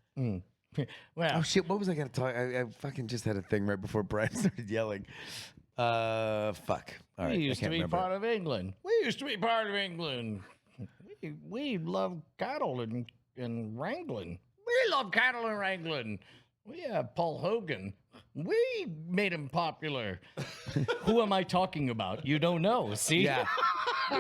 Well, Oh shit! What was I gonna talk? I fucking just had a thing right before Brian started yelling. Fuck. All right, we I used to can't be remember. part of England. We used to be part of England. We love cattle and wrangling. We love cattle and wrangling. We have Paul Hogan. We made him popular. Who am I talking about? You don't know. See? Yeah.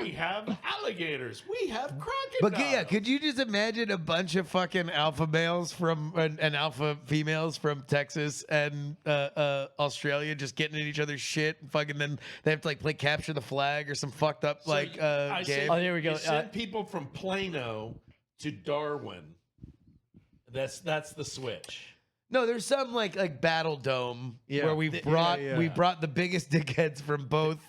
We have alligators. We have crocodiles. But yeah, could you just imagine a bunch of fucking alpha males from and alpha females from Texas and Australia just getting in each other's shit and fucking then they have to like play capture the flag or some fucked up like game. Oh, there we go. You send people from Plano to Darwin. That's the switch. No, there's some like Battle Dome where we brought the biggest dickheads from both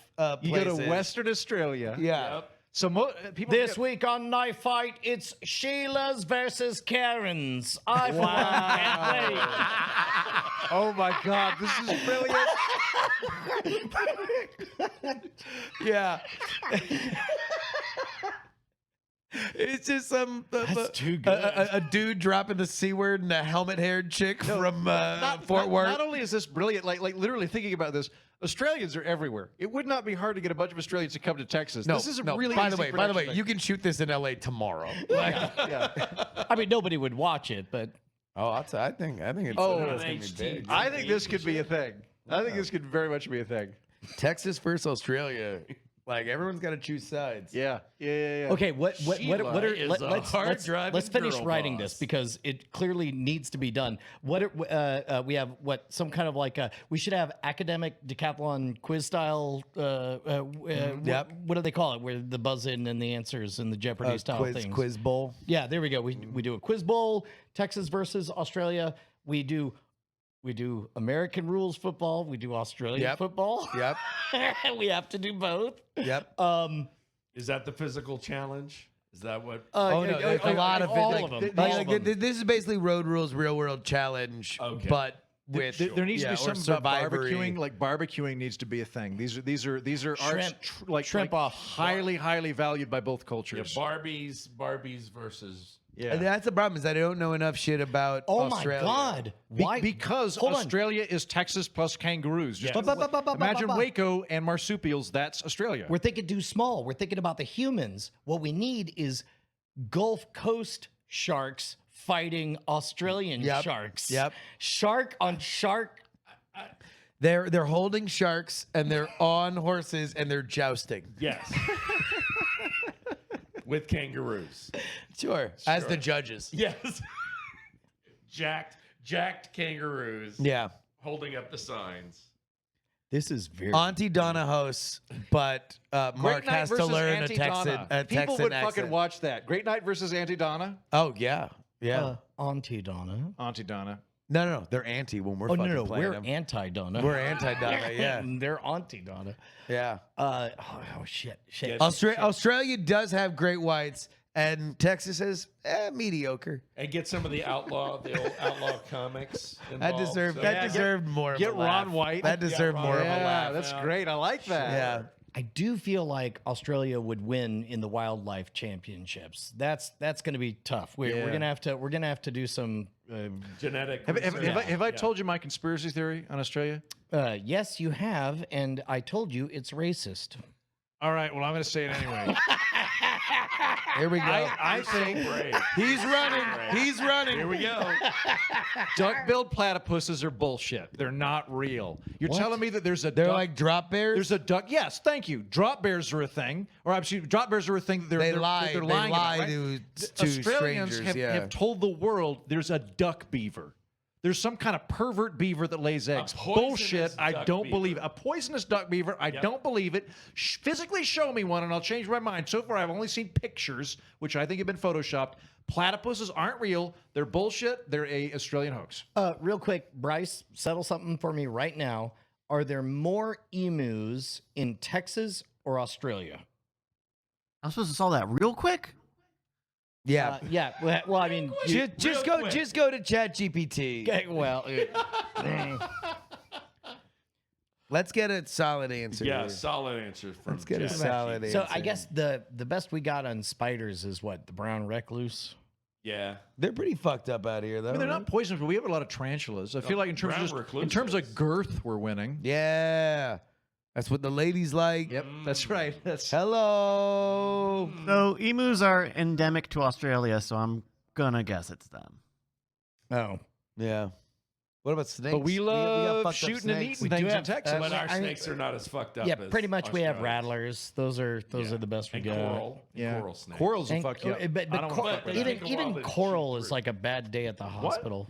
You places. go to Western Australia. Yeah. Yep. So people This week on Knife Fight, it's Sheila's versus Karen's. I for one can't wait. Oh my God, this is brilliant. Yeah. It's just some too good. a dude dropping the C word and a helmet-haired chick from Fort Worth. Not only is this brilliant, like literally thinking about this, Australians are everywhere. It would not be hard to get a bunch of Australians to come to Texas. This is a really By easy the way, production you can shoot this in LA tomorrow. I mean, nobody would watch it, but I think it's Oh, it's gonna be big. I think this could be a thing. I think this could very much be a thing. Texas versus Australia. Like everyone's got to choose sides. Yeah. okay. What are is a hard-driving let's finish girl writing boss. this because it clearly needs to be done. We have some kind of like we should have academic decathlon quiz style. What do they call it? Where the buzz in and the answers and the Jeopardy style things. Quiz bowl. Yeah, there we go. We do a quiz bowl. Texas versus Australia. We do American rules football. We do Australian football. Yep. We have to do both. Yep. Is that the physical challenge? Is that what? A lot of it. all like, of them. like, All of like, them. This is basically Road Rules Real World Challenge, Okay. but with There needs to be or something about survivory. barbecuing. Like barbecuing needs to be a thing. These are arts, Shrimp. Shrimp off. highly valued by both Yeah, cultures. Barbies versus. And that's the problem is I don't know enough shit about Oh Australia. my God! Why? Because Hold on. Australia is Texas plus kangaroos. Just Yeah. imagine Waco and marsupials. That's Australia. We're thinking too small. We're thinking about the humans. What we need is Gulf Coast sharks fighting Australian sharks. Yep. Shark on shark. They're holding sharks and they're on horses and they're jousting. Yes. With kangaroos. Sure. As the judges. Yes. jacked kangaroos. Yeah. Holding up the signs. This is very. Auntie Donna hosts, but Mark Great Night has to versus learn Auntie a Texan Donna. People would accent. fucking watch that. Great Night versus Auntie Donna. Oh yeah. Yeah. Auntie Donna. Auntie Donna. No. They're anti when we're Oh fucking no, playing we're them. anti-Donna. We're anti-Donna, yeah. They're Auntie Donna. Yeah. Oh shit. Australia does have great whites, and Texas is mediocre. And get some of the old outlaw comics. That involved, deserved so- that deserved more of Get a laugh. Ron White. That deserved more of a Yeah, laugh. that's great. I like that. Yeah. I do feel like Australia would win in the wildlife championships. That's going to be tough. We're gonna have to do some. Genetic. Have I told you my conspiracy theory on Australia? Yes, you have, and I told you it's racist. All right. Well, I'm going to say it anyway. Here we go. I think He's running. He's running. Here we go. duck-billed platypuses are bullshit. They're not real. You're telling me that there's a They're duck, like drop bears. there's a duck. Yes, thank you. Drop bears are a thing, or actually, drop bears are a thing. That they they're lie. They're They lying lie about, right? to Australians strangers. have told the world there's a duck beaver. There's some kind of pervert beaver that lays eggs. poisonous Bullshit. I duck don't beaver. believe it. A poisonous duck beaver. I don't believe it. Physically show me one and I'll change my mind. So far, I've only seen pictures, which I think have been photoshopped. Platypuses aren't real. They're bullshit. They're a Australian hoax. Real quick, Bryce, settle something for me right now. Are there more emus in Texas or Australia? I'm supposed to solve that real quick? Yeah. Yeah. Well, I mean, Just go to ChatGPT. okay, well, Let's get a solid answer. Yeah, here. solid answer from Let's get a Jack. solid answer. so I guess the best we got on spiders is what, the brown recluse. Yeah. They're pretty fucked up out here, though. I mean, they're not poisonous, but we have a lot of tarantulas. I feel like in terms brown of recluses. in terms of girth, we're winning. Yeah. That's what the ladies like. Yep, that's right. That's Hello. So emus are endemic to Australia, so I'm gonna guess it's them. Oh, Yeah. What about snakes? But we got love fucked up shooting and snakes. eating We do things in have, Texas. But our I mean, snakes are not as fucked up. Yeah, as pretty much we have Australia's. rattlers. Those are the best we And got. coral. And Yeah. coral snakes. Corals will And, fuck you up. but I don't wanna fuck with that. take a while even to coral chew is through. like a bad day at the hospital.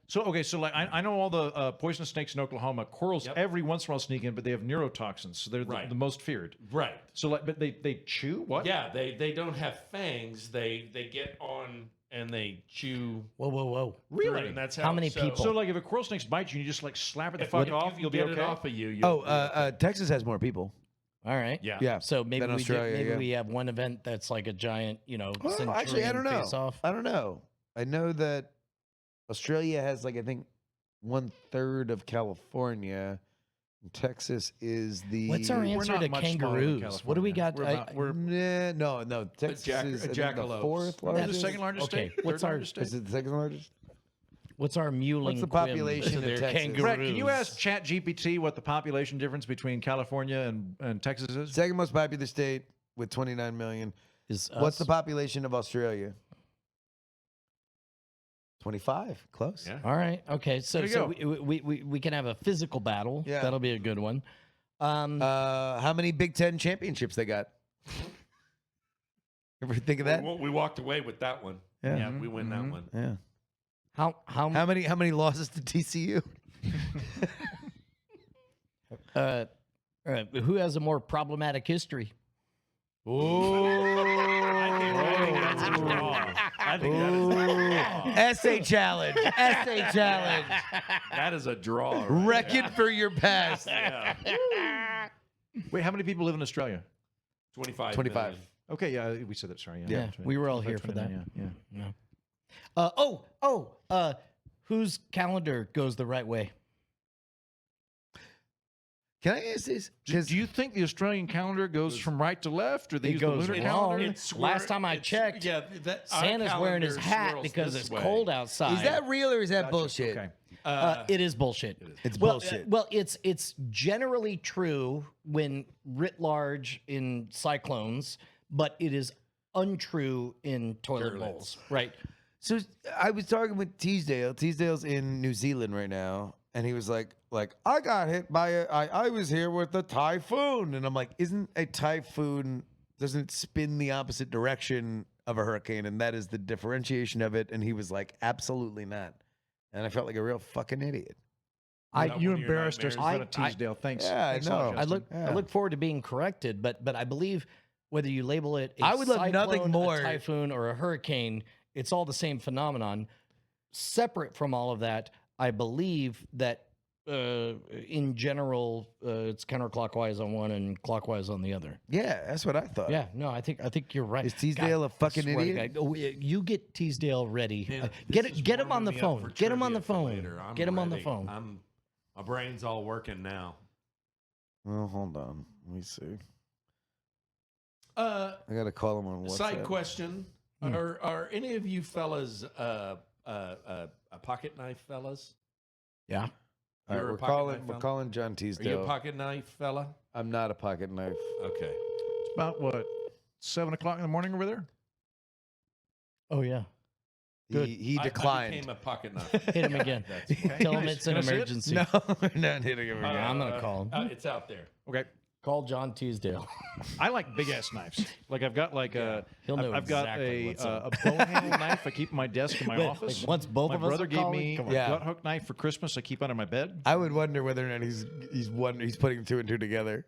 So okay, so like I know all the poisonous snakes in Oklahoma. Corals Yep. every once in a while sneak in, but they have neurotoxins, so they're Right. the most feared. Right. So like, but they chew what? Yeah, they don't have fangs. They get on and they chew. Whoa, whoa, whoa! Through it, and that's How many so, people? So like if a coral snake bites you, you just like slap it the if fuck you off, can you'll be get okay. it off of you. Texas has more people. All right. Yeah. Yeah. So maybe Than we Australia, maybe yeah. we have one event that's like a giant, Well, actually, I don't know. face-off. I don't know. I know that Australia has like I think 1/3 of California. Texas is the. What's our answer not to much smaller than kangaroos? What do we got? We're No. Texas is I think, the jackalopes. fourth We're the largest. second largest Okay, state. what's third our- largest Is state? it the second largest? What's our mewling? What's the quim population to of their Texas? kangaroos? Brett, can you ask ChatGPT what the population difference between California and Texas is? Second most popular state with 29 million. Is What's the us? population of Australia? 25. Close. Yeah. All right. Okay. So There you so go. we can have a physical battle. Yeah. That'll be a good one. How many Big Ten championships they got? Ever think of that? We walked away with that one. Yeah. Yeah, we win that one. Yeah. how How many losses to TCU? who has a more problematic history? I think that's a draw. I think that is a draw. Essay challenge. Essay challenge. That is a draw. right Reckon for your past. there. Yeah. Wait, how many people live in Australia? 25. 25. million. Okay, yeah, we said that. Sorry. Yeah, we were all here for that. 29, Yeah. Whose calendar goes the right way? Can I ask this? Do you think the Australian calendar goes from right to left, or they It use the goes lunar wrong. calendar? Last time I checked, yeah, our Santa's wearing his calendar hat swirls because this it's way. cold outside. Is that real or is that bullshit? Okay. It is bullshit. It's Well, bullshit. well, it's generally true when writ large in cyclones, but it is untrue in toilet Toilets. bowls. Right. So I was talking with Teasdale. Teasdale's in New Zealand right now, and he was like I got hit by I was here with a typhoon, and I'm like, isn't a typhoon doesn't it spin the opposite direction of a hurricane, and that is the differentiation of it? And he was like, absolutely not, and I felt like a real fucking idiot. Not You one of your embarrassed us in nightmares. front of Teasdale. Thanks. Yeah, I Thanks a lot, know. I Justin. look forward to being corrected, but I believe whether you label it a I would love nothing cyclone, more- a typhoon, or a hurricane, it's all the same phenomenon. Separate from all of that, I believe that in general, it's counterclockwise on one and clockwise on the other. Yeah, that's what I thought. Yeah, no, I think you're right. Is Teasdale a fucking swear to idiot? God. Oh, you get Teasdale ready. Man, Get this is get him on warming the me up phone. for Get him on the trivia for phone. later. I'm Get him on the ready. phone. My brain's all working now. Well, hold on. Let me see. Uh, I gotta call him on WhatsApp. Side question: Are any of you fellas a pocket knife fellas? Yeah. All right, You're a we're pocket calling. knife We're fella? calling John Are you a Teasdale. pocket knife fella? I'm not a pocket knife. Okay. It's about what 7 o'clock in the morning over there. Oh yeah. Good. He I declined. became a pocket knife. Hit him again. That's okay. Tell him it's an Can I see it? emergency. No, we're not hitting him again. I'm gonna call him. It's out there. Okay. Call John Teasdale. I like big ass knives. Like I've got like a, He'll know I've got exactly what's a up. bone handle knife I keep in my desk in my Wait, office. like, once both my of us brother are gave calling? me Come a on. Yeah. gut hook knife for Christmas. I keep under my bed. I would wonder whether or not he's putting two and two together.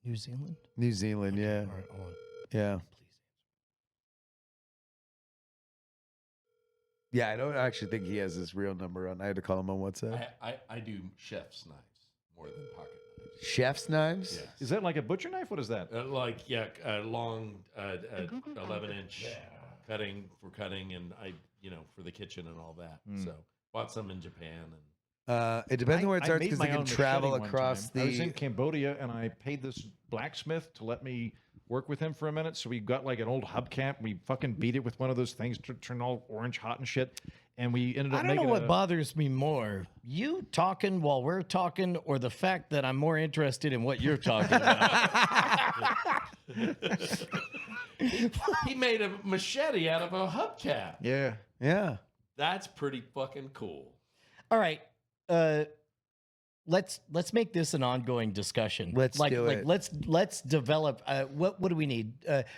New Zealand? New Zealand, yeah, All right, hold on. yeah, Please. yeah. I don't actually think he has his real number on. I had to call him on WhatsApp. I do chef's knives more than pocket knives. Chef's knives. Yes. Is that like a butcher knife? What is that? Long 11-inch cutting for cutting, and for the kitchen and all that. So bought some in Japan, and It depends on where it starts made because my they can own travel machete one across time. I was in the. Cambodia and I paid this blacksmith to let me work with him for a minute. So we got like an old hubcap. We fucking beat it with one of those things to turn all orange hot and shit. And we ended up I don't know making what bothers me more. You talking while we're talking, or the fact that I'm more interested in what you're talking about. he made a machete out of a hubcap. Yeah. Yeah. That's pretty fucking cool. All right. Let's make this an ongoing discussion. Let's do it. Let's develop. What do we need?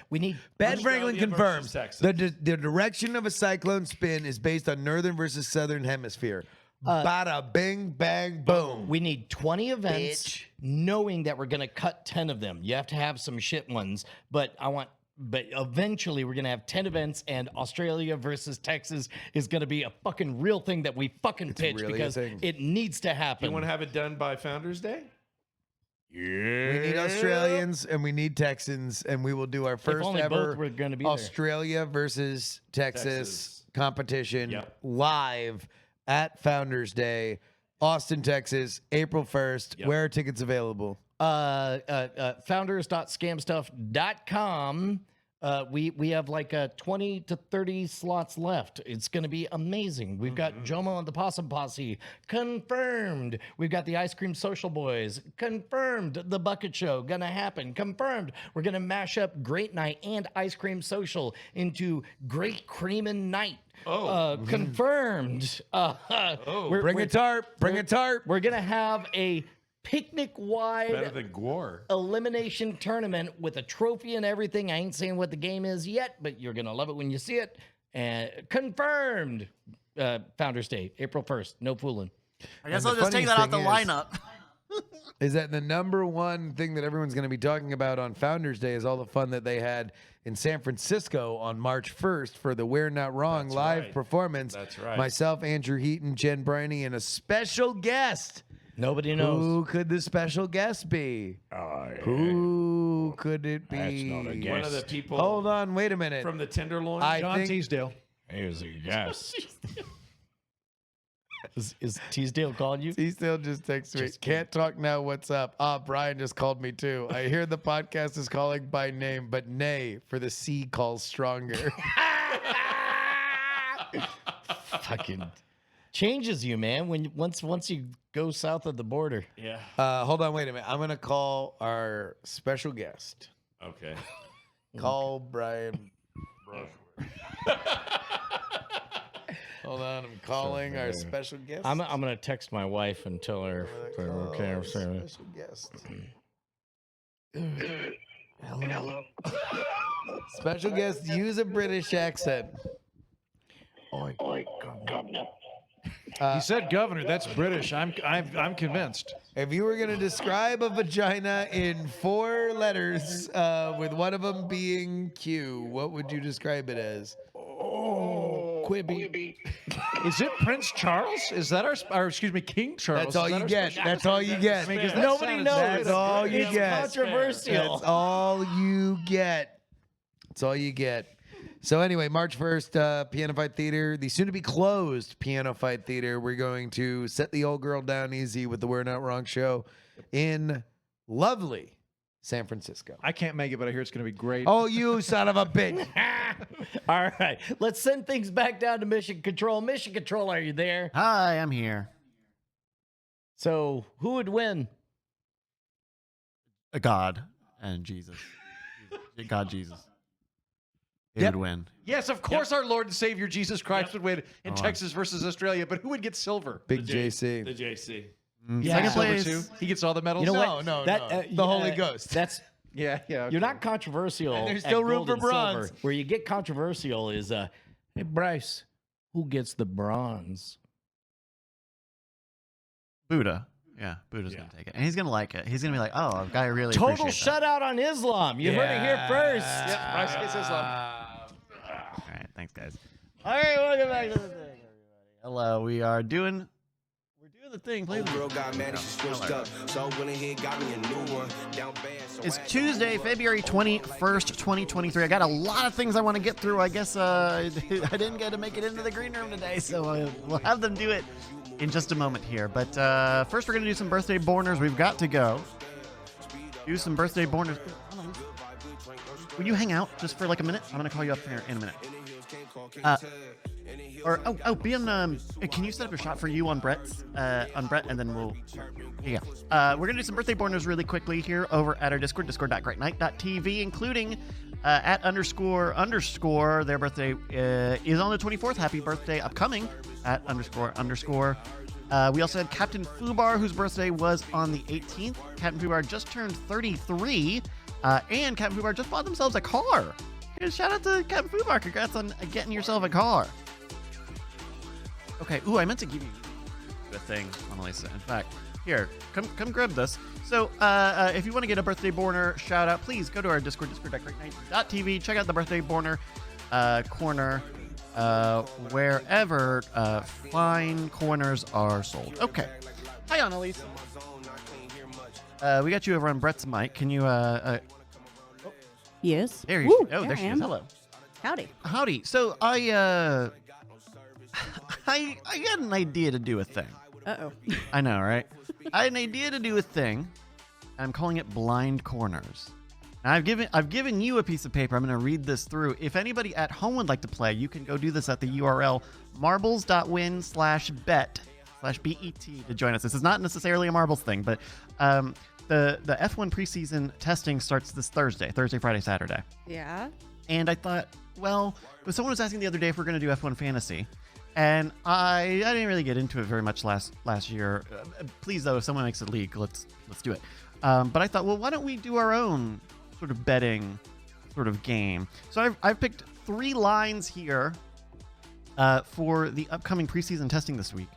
We need Ben Australia Franklin versus confirms Texas. the direction of a cyclone spin is based on northern versus southern hemisphere. Bada bing bang boom. We need 20 events, Bitch. knowing that we're going to cut 10 of them. You have to have some shit ones, but eventually we're going to have 10 events, and Australia versus Texas is going to be a fucking real thing that we fucking pitch really a because thing. it needs to happen. You want to have it done by Founders Day? We need Australians and we need Texans, and we will do our first only ever both were gonna be there. Australia versus Texas Texas. competition Yep. live at Founders Day, Austin, Texas, April 1st. Yep. Where are tickets available? founders.scamstuff.com. We have like 20 to 30 slots left. It's going to be amazing. We've got Jomo and the Possum Posse confirmed. We've got the Ice Cream Social Boys confirmed. The Bucket Show going to happen confirmed. We're going to mash up Great Night and Ice Cream Social into Great Creamin' Night. Confirmed. Bring a tarp. Bring a tarp. We're going to have a picnic-wide Better than Gore. elimination tournament with a trophy and everything. I ain't saying what the game is yet, but you're going to love it when you see it. And confirmed. Founders Day, April 1st. No fooling. I guess And I'll the just take that out the funniest thing lineup. Is that the number one thing that everyone's going to be talking about on Founders Day is all the fun that they had in San Francisco on March 1st for the We're Not Wrong That's live right. performance. That's right. Myself, Andrew Heaton, Jen Briney, and a special guest. Nobody knows. Who could the special guest be? Who could it be? That's not a guest. One of the people Hold on, wait a minute. from the Tenderloin. I John think Teasdale. Here's a guest. Is Teasdale calling you? he still just texts me. Can't talk now. What's up? Brian just called me too. I hear the podcast is calling by name, but nay, for the C calls stronger. Fucking changes you, man. When once you go south of the border. Yeah. Hold on, wait a minute. I'm gonna call our special guest. Okay. Call Brian. Hold on, I'm calling our special guest. I'm gonna text my wife and tell her. Okay, I'm saying. Special guest. Hello. Special guest. Use a British accent. He said governor. That's British. I'm convinced. If you were gonna describe a vagina in 4 letters, with one of them being Q, what would you describe it as? Quibby. Is it Prince Charles? Is that or excuse me, King Charles? That's all Is that you our get. special- That's all you get. I mean, 'cause that Nobody sounded- knows. That's all you It's get. controversial. That's all you get. That's all you get. So anyway, March 1st, Piano Fight Theater, the soon-to-be closed Piano Fight Theater. We're going to set the old girl down easy with the We're Not Wrong show in lovely San Francisco. I can't make it, but I hear it's going to be great. Oh, you son of a bitch. All right, let's send things back down to Mission Control. Mission Control, are you there? Hi, I'm here. So, who would win? God and Jesus. God, Jesus. He Yep. would win. Yes, of course, our Lord and Savior Jesus Christ would win in Hold on. Texas versus Australia. But who would get silver? Big The JC. JC. Yeah. Second Silver place. too. He gets all the medals. You know No, what? no, That, no. The Holy Ghost. That's Yeah, yeah. you're not controversial. And there's at still room gold for and silver. bronze. Where you get controversial is, hey Bryce, who gets the bronze? Buddha. Yeah, Buddha's going to take it. And he's going to like it. He's going to be like, oh, a guy really Total appreciates that. shutout on Islam. You heard it here first. Yep, Bryce gets Islam. All right, thanks, guys. All right, welcome back to the thing, everybody. Hello, we're doing the thing. Please. Girl got mad and she switched up. So went ahead, got me a new one. Down bad. So It's I- Tuesday, February 21st, 2023. I got a lot of things I want to get through. I guess I didn't get to make it into the green room today, so we'll have them do it in just a moment here. But first, we're going to do some birthday borners. We've got to go do some birthday borners. Hold on. Will you hang out just for like a minute? I'm going to call you up here in a minute. Be on. Can you set up a shot for you on Brett, and then we'll. Yeah. We're gonna do some birthday borners really quickly here over at our Discord, discord.greatnight.tv, including at __. Their birthday is on the 24th. Happy birthday upcoming at __. We also had Captain Fubar, whose birthday was on the 18th. Captain Fubar just turned 33, and Captain Fubar just bought themselves a car. Shout out to Captain Fubar. Congrats on getting yourself a car. Okay. Ooh, I meant to give you a thing, Annalisa. In fact, here, come grab this. So, if you want to get a birthday borner shout out, please go to our Discord, discord.greatnight.tv. Check out the birthday borner corner, wherever fine corners are sold. Okay. Hi, Annalisa. We got you over on Brett's mic. Can you? Yes. There you. Woo, Oh, there she I is. am. Hello. Howdy. Howdy. So I got an idea to do a thing. Uh-oh. I know, right? I had an idea to do a thing. I'm calling it Blind Corners. Now, I've given you a piece of paper. I'm going to read this through. If anybody at home would like to play, you can go do this at the URL marbles.win/bet to join us. This is not necessarily a marbles thing, but the F1 preseason testing starts this Thursday, Friday, Saturday. Yeah. And I thought, well, someone was asking the other day if we're going to do F1 Fantasy. And I didn't really get into it very much last year. Please, though, if someone makes a league, let's do it. But I thought, well, why don't we do our own sort of betting sort of game? So I've picked 3 lines here for the upcoming preseason testing this week.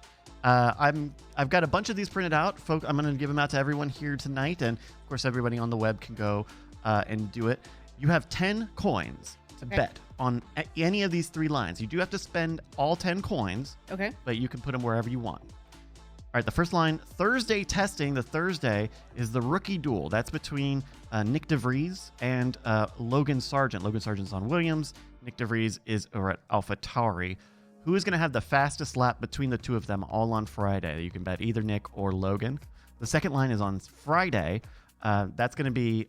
I've got a bunch of these printed out. I'm going to give them out to everyone here tonight, and of course, everybody on the web can go and do it. You have 10 coins to bet on any of these 3 lines. You do have to spend all 10 coins. Okay. But you can put them wherever you want. All right, the first line, Thursday testing. The Thursday is the rookie duel. That's between Nick DeVries and Logan Sargent. Logan Sargent's on Williams. Nick DeVries is over at AlphaTauri. Who is going to have the fastest lap between the two of them all on Friday? You can bet either Nick or Logan. The second line is on Friday. That's going to be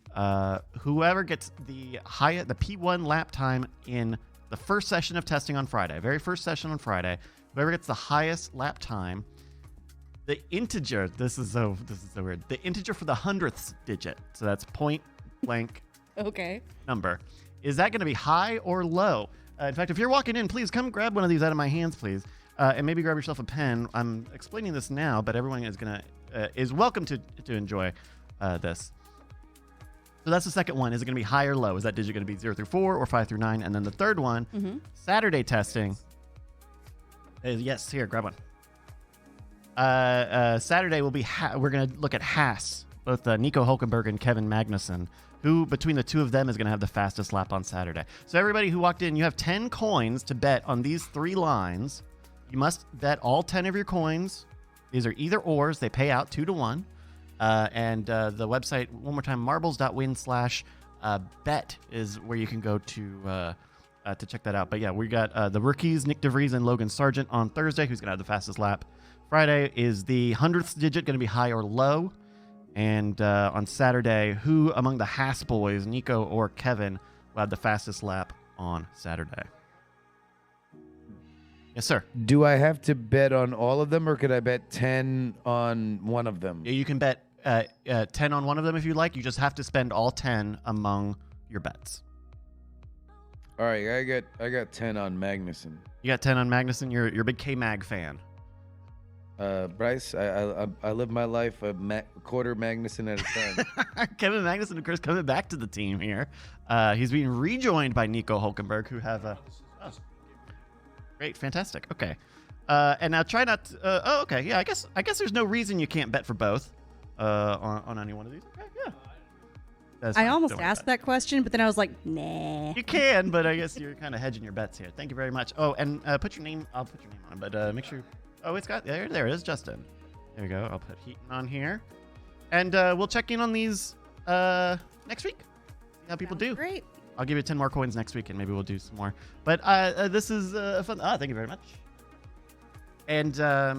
whoever gets the P1 lap time in the first session of testing on Friday. Very first session on Friday. Whoever gets the highest lap time. The integer, this is so weird. The integer for the 100th digit, so that's point blank Okay. number. Is that going to be high or low? In fact, if you're walking in, please come grab one of these out of my hands, please, and maybe grab yourself a pen. I'm explaining this now, but everyone is welcome to enjoy this. So that's the second one. Is it going to be high or low? Is that digit going to be 0 through 4 or 5 through 9? And then the third one, Saturday testing. Is yes, here, grab one. Saturday will be we're going to look at Haas, both Nico Hülkenberg and Kevin Magnussen, who between the two of them is going to have the fastest lap on Saturday. So everybody who walked in, you have 10 coins to bet on these 3 lines. You must bet all 10 of your coins. These are either ors. They pay out 2 to 1. And the website, one more time, marbles.win/bet is where you can go to check that out. But yeah, we got the rookies, Nick DeVries and Logan Sargent on Thursday, who's going to have the fastest lap. Friday is the 100th digit going to be high or low. And on Saturday, who among the Haas boys, Nico or Kevin, will have the fastest lap on Saturday? Yes, sir. Do I have to bet on all of them, or could I bet 10 on one of them? You can bet 10 on one of them if you like. You just have to spend all 10 among your bets. All right, I got 10 on Magnussen. You got 10 on Magnussen. You're a big K-Mag fan. Bryce, I live my life a quarter Magnussen at a time. Kevin Magnussen, of course, coming back to the team here. He's being rejoined by Nico Hülkenberg, who have a... Oh, great, fantastic. Okay. And now try not to... okay. Yeah, I guess there's no reason you can't bet for both on any one of these. Okay, yeah. That's I fine. almost Don't worry asked about that question, but then I was like, nah. it. You can, but I guess you're kind of hedging your bets here. Thank you very much. Oh, and put your name... I'll put your name on, but make sure... Oh, it's got... There it is, Justin. There we go. I'll put Heaton on here. And we'll check in on these next week. See how people do. Great. I'll give you 10 more coins next week, and maybe we'll do some more. But this is fun. Thank you very much. And yeah,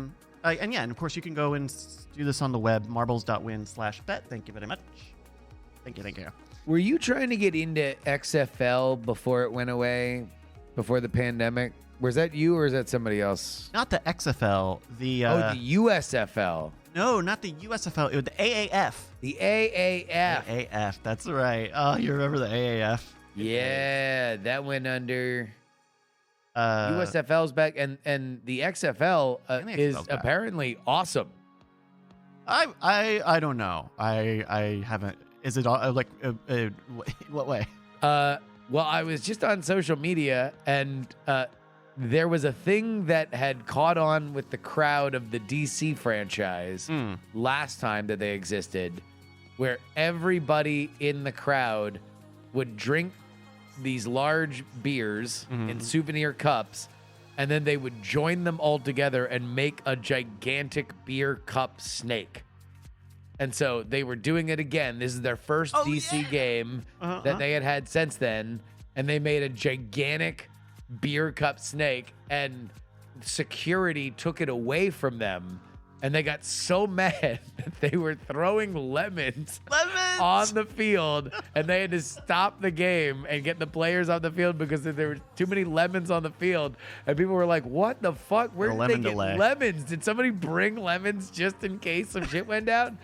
and of course you can go and do this on the web, marbles.win/bet. Thank you very much. Thank you. Were you trying to get into XFL before it went away, before the pandemic? Was that you or is that somebody else? Not the XFL. The the USFL. No, not the USFL. It was the AAF. The AAF. AAF. That's right. Oh, you remember the AAF? Yeah, that went under. Uh, USFL's back, and the XFL And the is XFL's back. apparently awesome. I don't know. I haven't. Is it all like what way? Well, I was just on social media, and there was a thing that had caught on with the crowd of the DC franchise last time that they existed, where everybody in the crowd would drink these large beers in souvenir cups, and then they would join them all together and make a gigantic beer cup snake. And so they were doing it again. This is their first DC game that they had since then. And they made a gigantic beer cup snake, and security took it away from them. And they got so mad that they were throwing lemons on the field, and they had to stop the game and get the players off the field because there were too many lemons on the field. And people were like, what the fuck? Where did they get lemons? Did somebody bring lemons just in case some shit went down?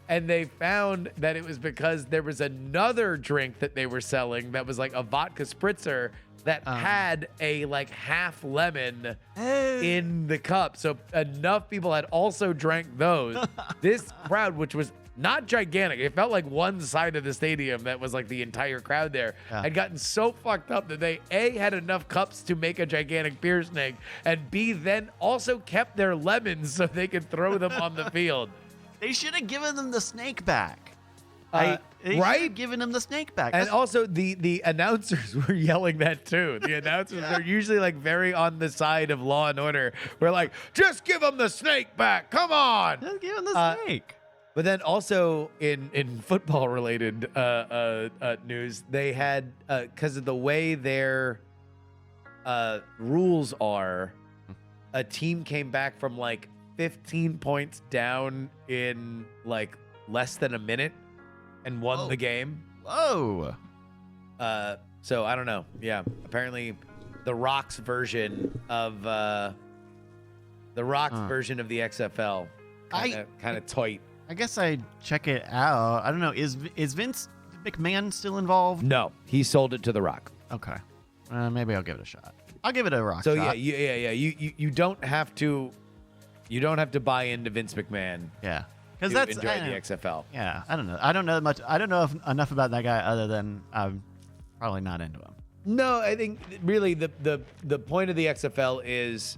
And they found that it was because there was another drink that they were selling that was like a vodka spritzer that had a like half lemon in the cup. So enough people had also drank those. This crowd, which was not gigantic, it felt like one side of the stadium that was like the entire crowd there, had gotten so fucked up that they A, had enough cups to make a gigantic beer snake, and B, then also kept their lemons so they could throw them on the field. They should have given them the snake back. Right? Giving them the snake back. And also the announcers were yelling that too. The announcers are usually like very on the side of law and order. We're like, just give them the snake back. Come on. Just give them the snake. But then also in football related news, they had because of the way their rules are, a team came back from like 15 points down in like less than a minute and won the game. Whoa. So I don't know. Yeah. Apparently the Rock's version of the XFL kind of tight. I guess I'd check it out. I don't know. Is Vince McMahon still involved? No, he sold it to The Rock. Okay. Maybe I'll give it a shot. I'll give it a rock so shot. You don't have to buy into Vince McMahon. Yeah. Because that's enjoy the XFL. Yeah, I don't know. I don't know much. I don't know enough about that guy other than I'm probably not into him. No, I think really the point of the XFL is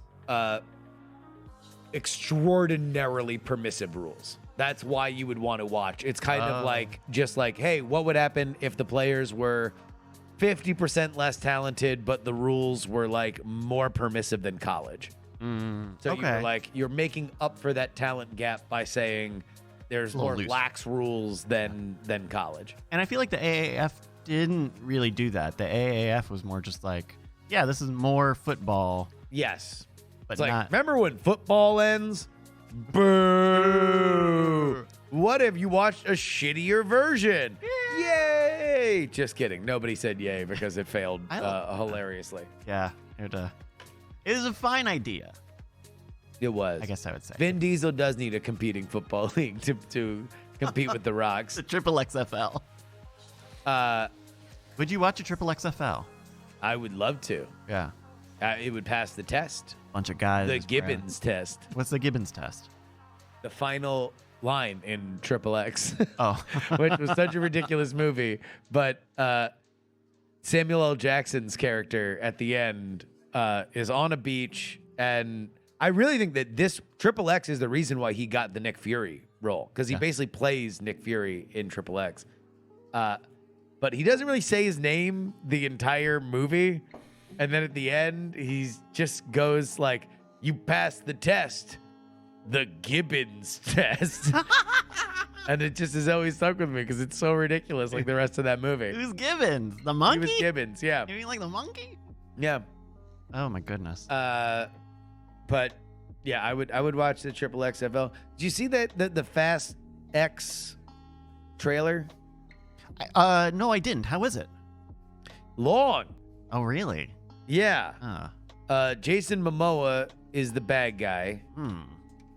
extraordinarily permissive rules. That's why you would want to watch. It's kind of like just like, hey, what would happen if the players were 50% less talented, but the rules were like more permissive than college? So you were like, you're making up for that talent gap by saying there's more lax rules than college. And I feel like the AAF didn't really do that. The AAF was more just like, yeah, this is more football. Yes. But it's like, not... remember when football ends? Boo! What if you watched a shittier version? Yay! Just kidding. Nobody said yay because it failed hilariously. Yeah. It was a fine idea. It was. I guess I would say. Vin Diesel does need a competing football league to compete with the Rocks. The Triple XFL. Would you watch a Triple XFL? I would love to. Yeah. It would pass the test. Bunch of guys. The Gibbons test. What's the Gibbons test? The final line in Triple X. Oh. Which was such a ridiculous movie. But Samuel L. Jackson's character at the end is on a beach, and I really think that this Triple X is the reason why he got the Nick Fury role, because he basically plays Nick Fury in Triple X. But he doesn't really say his name the entire movie, and then at the end he just goes like, "You passed the test, the Gibbons test," and it just has always stuck with me because it's so ridiculous, like the rest of that movie. Who's Gibbons? The monkey? He was Gibbons, yeah. You mean like the monkey? Yeah. Oh my goodness. But yeah, I would watch the Triple XFL. Did you see that the Fast X trailer? No, I didn't. How is it? Long. Oh, really? Yeah. Jason Momoa is the bad guy.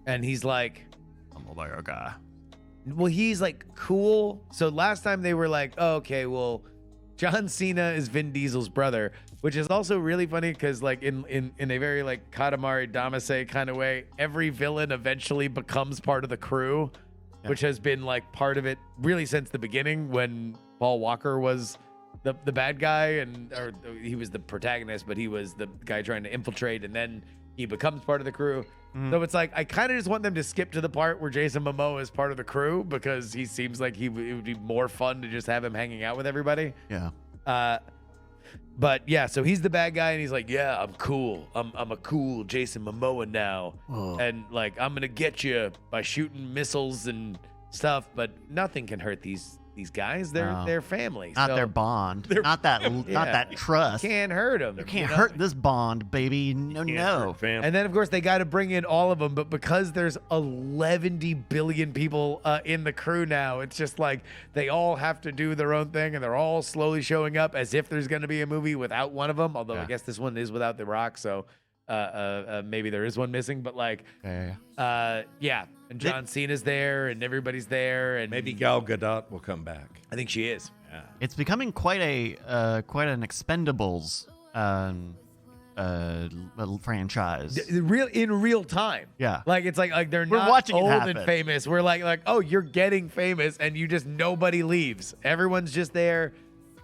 And he's like, I'm a bad guy. Well, he's like cool. So last time they were like, oh, okay, well, John Cena is Vin Diesel's brother, which is also really funny because, like, in a very like Katamari Damacy kind of way, every villain eventually becomes part of the crew, which has been like part of it really since the beginning when Paul Walker was the bad guy, or he was the protagonist, but he was the guy trying to infiltrate, and then he becomes part of the crew. So it's like I kind of just want them to skip to the part where Jason Momoa is part of the crew because he seems like it would be more fun to just have him hanging out with everybody. Yeah. But yeah, so he's the bad guy, and he's like, "Yeah, I'm cool. I'm a cool Jason Momoa now, and like I'm gonna get you by shooting missiles and stuff, but nothing can hurt these guys. They're family, Not so their bond. Not that trust. can't hurt them. You can't hurt this bond, baby. No. And then, of course, they got to bring in all of them. But because there's 11 billion people in the crew now, it's just like they all have to do their own thing. And they're all slowly showing up as if there's going to be a movie without one of them. Although I guess this one is without The Rock. So maybe there is one missing. But like, yeah. And John Cena's there and everybody's there. And maybe Gal Gadot will come back. I think she is. Yeah. It's becoming quite an Expendables franchise. In real time. Yeah. Like it's like they're We're not watching it old happen. and famous. We're like, oh, you're getting famous and you just nobody leaves. Everyone's just there.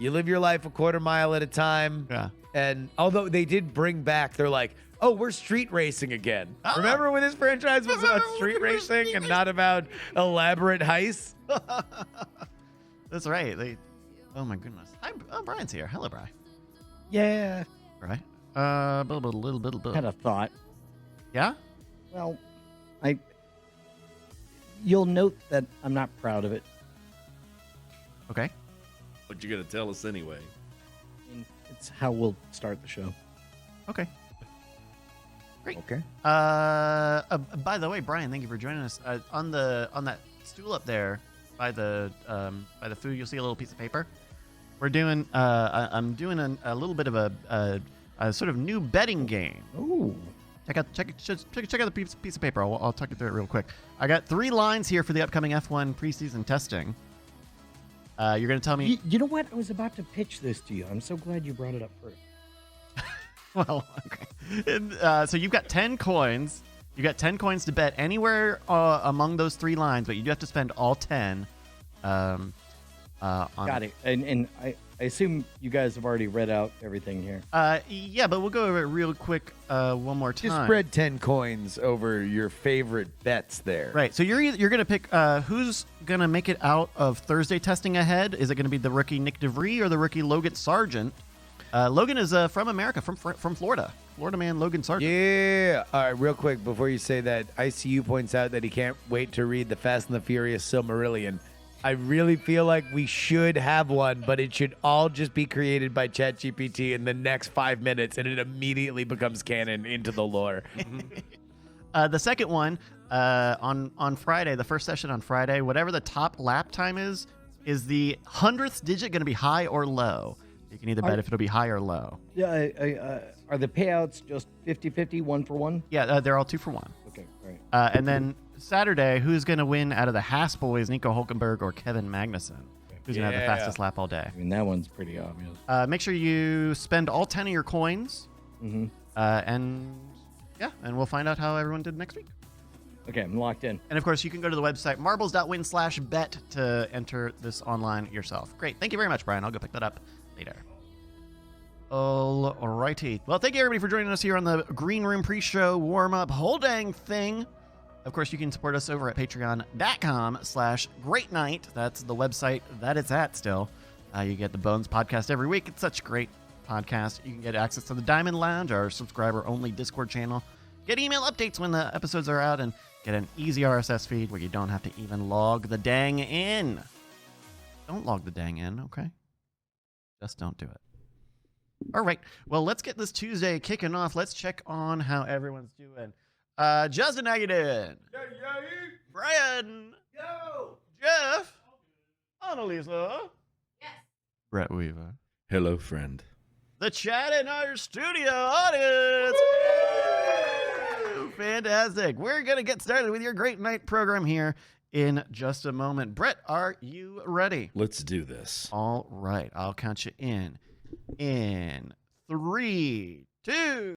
You live your life a quarter mile at a time. Yeah. And although they did bring back, they're like, oh, we're street racing again. Remember when this franchise was about street racing and not about elaborate heists? That's right. Oh my goodness. Hi, Brian's here. Hello, Brian. Yeah. Right. Little bit. Had a thought. Yeah. Well, you'll note that I'm not proud of it. Okay. What you gonna tell us anyway? It's how we'll start the show. Okay. Great. Okay. By the way, Brian, thank you for joining us. On that stool up there by the food, you'll see a little piece of paper. We're doing. I'm doing a little bit of a sort of new betting game. Ooh. Check out the piece of paper. I'll talk you through it real quick. I got 3 lines here for the upcoming F1 preseason testing. You're going to tell me. You know what? I was about to pitch this to you. I'm so glad you brought it up first. Well, okay. And, so you've got 10 coins. You got 10 coins to bet anywhere among those 3 lines, but you do have to spend all 10. On Got it. And I assume you guys have already read out everything here. Yeah, but we'll go over it real quick one more time. Just spread 10 coins over your favorite bets there. Right. So you're going to pick who's going to make it out of Thursday testing ahead. Is it going to be the rookie Nick DeVries or the rookie Logan Sargent? Logan is from America, from Florida. Florida man Logan Sargent. Yeah. All right, real quick before you say that, ICU points out that he can't wait to read the Fast and the Furious Silmarillion. I really feel like we should have one, but it should all just be created by ChatGPT in the next 5 minutes, and it immediately becomes canon into the lore. The second one on Friday, the first session on Friday, whatever the top lap time is the 100th digit going to be high or low? You can either bet if it'll be high or low. Yeah. Are the payouts just 50-50, 1 for 1? Yeah, they're all 2 for 1. Okay, all right. And then Saturday, who's going to win out of the Haas boys, Nico Hulkenberg or Kevin Magnussen? Who's going to have the fastest lap all day? I mean, that one's pretty obvious. Make sure you spend all 10 of your coins. Mm-hmm. And we'll find out how everyone did next week. Okay, I'm locked in. And of course, you can go to the website marbles.win/bet to enter this online yourself. Great. Thank you very much, Brian. I'll go pick that up later. All righty. Well, thank you everybody for joining us here on the Green Room pre-show warm-up whole dang thing. Of course, you can support us over at patreon.com/greatnight. That's the website that it's at still. You get the Bones podcast every week. It's such a great podcast. You can get access to the Diamond Lounge, our subscriber-only Discord channel. Get email updates when the episodes are out and get an easy RSS feed where you don't have to even log the dang in. Don't log the dang in, okay? Just don't do it. All right. Well, let's get this Tuesday kicking off. Let's check on how everyone's doing. Justin, how you doing? Brian. Yo. Jeff. Annalisa. Yes. Brett Weaver. Hello, friend. The chat in our studio audience. Woo! Fantastic. We're going to get started with your Great Night program here in just a moment. Brett, are you ready? Let's do this. All right. I'll count you in 3, 2.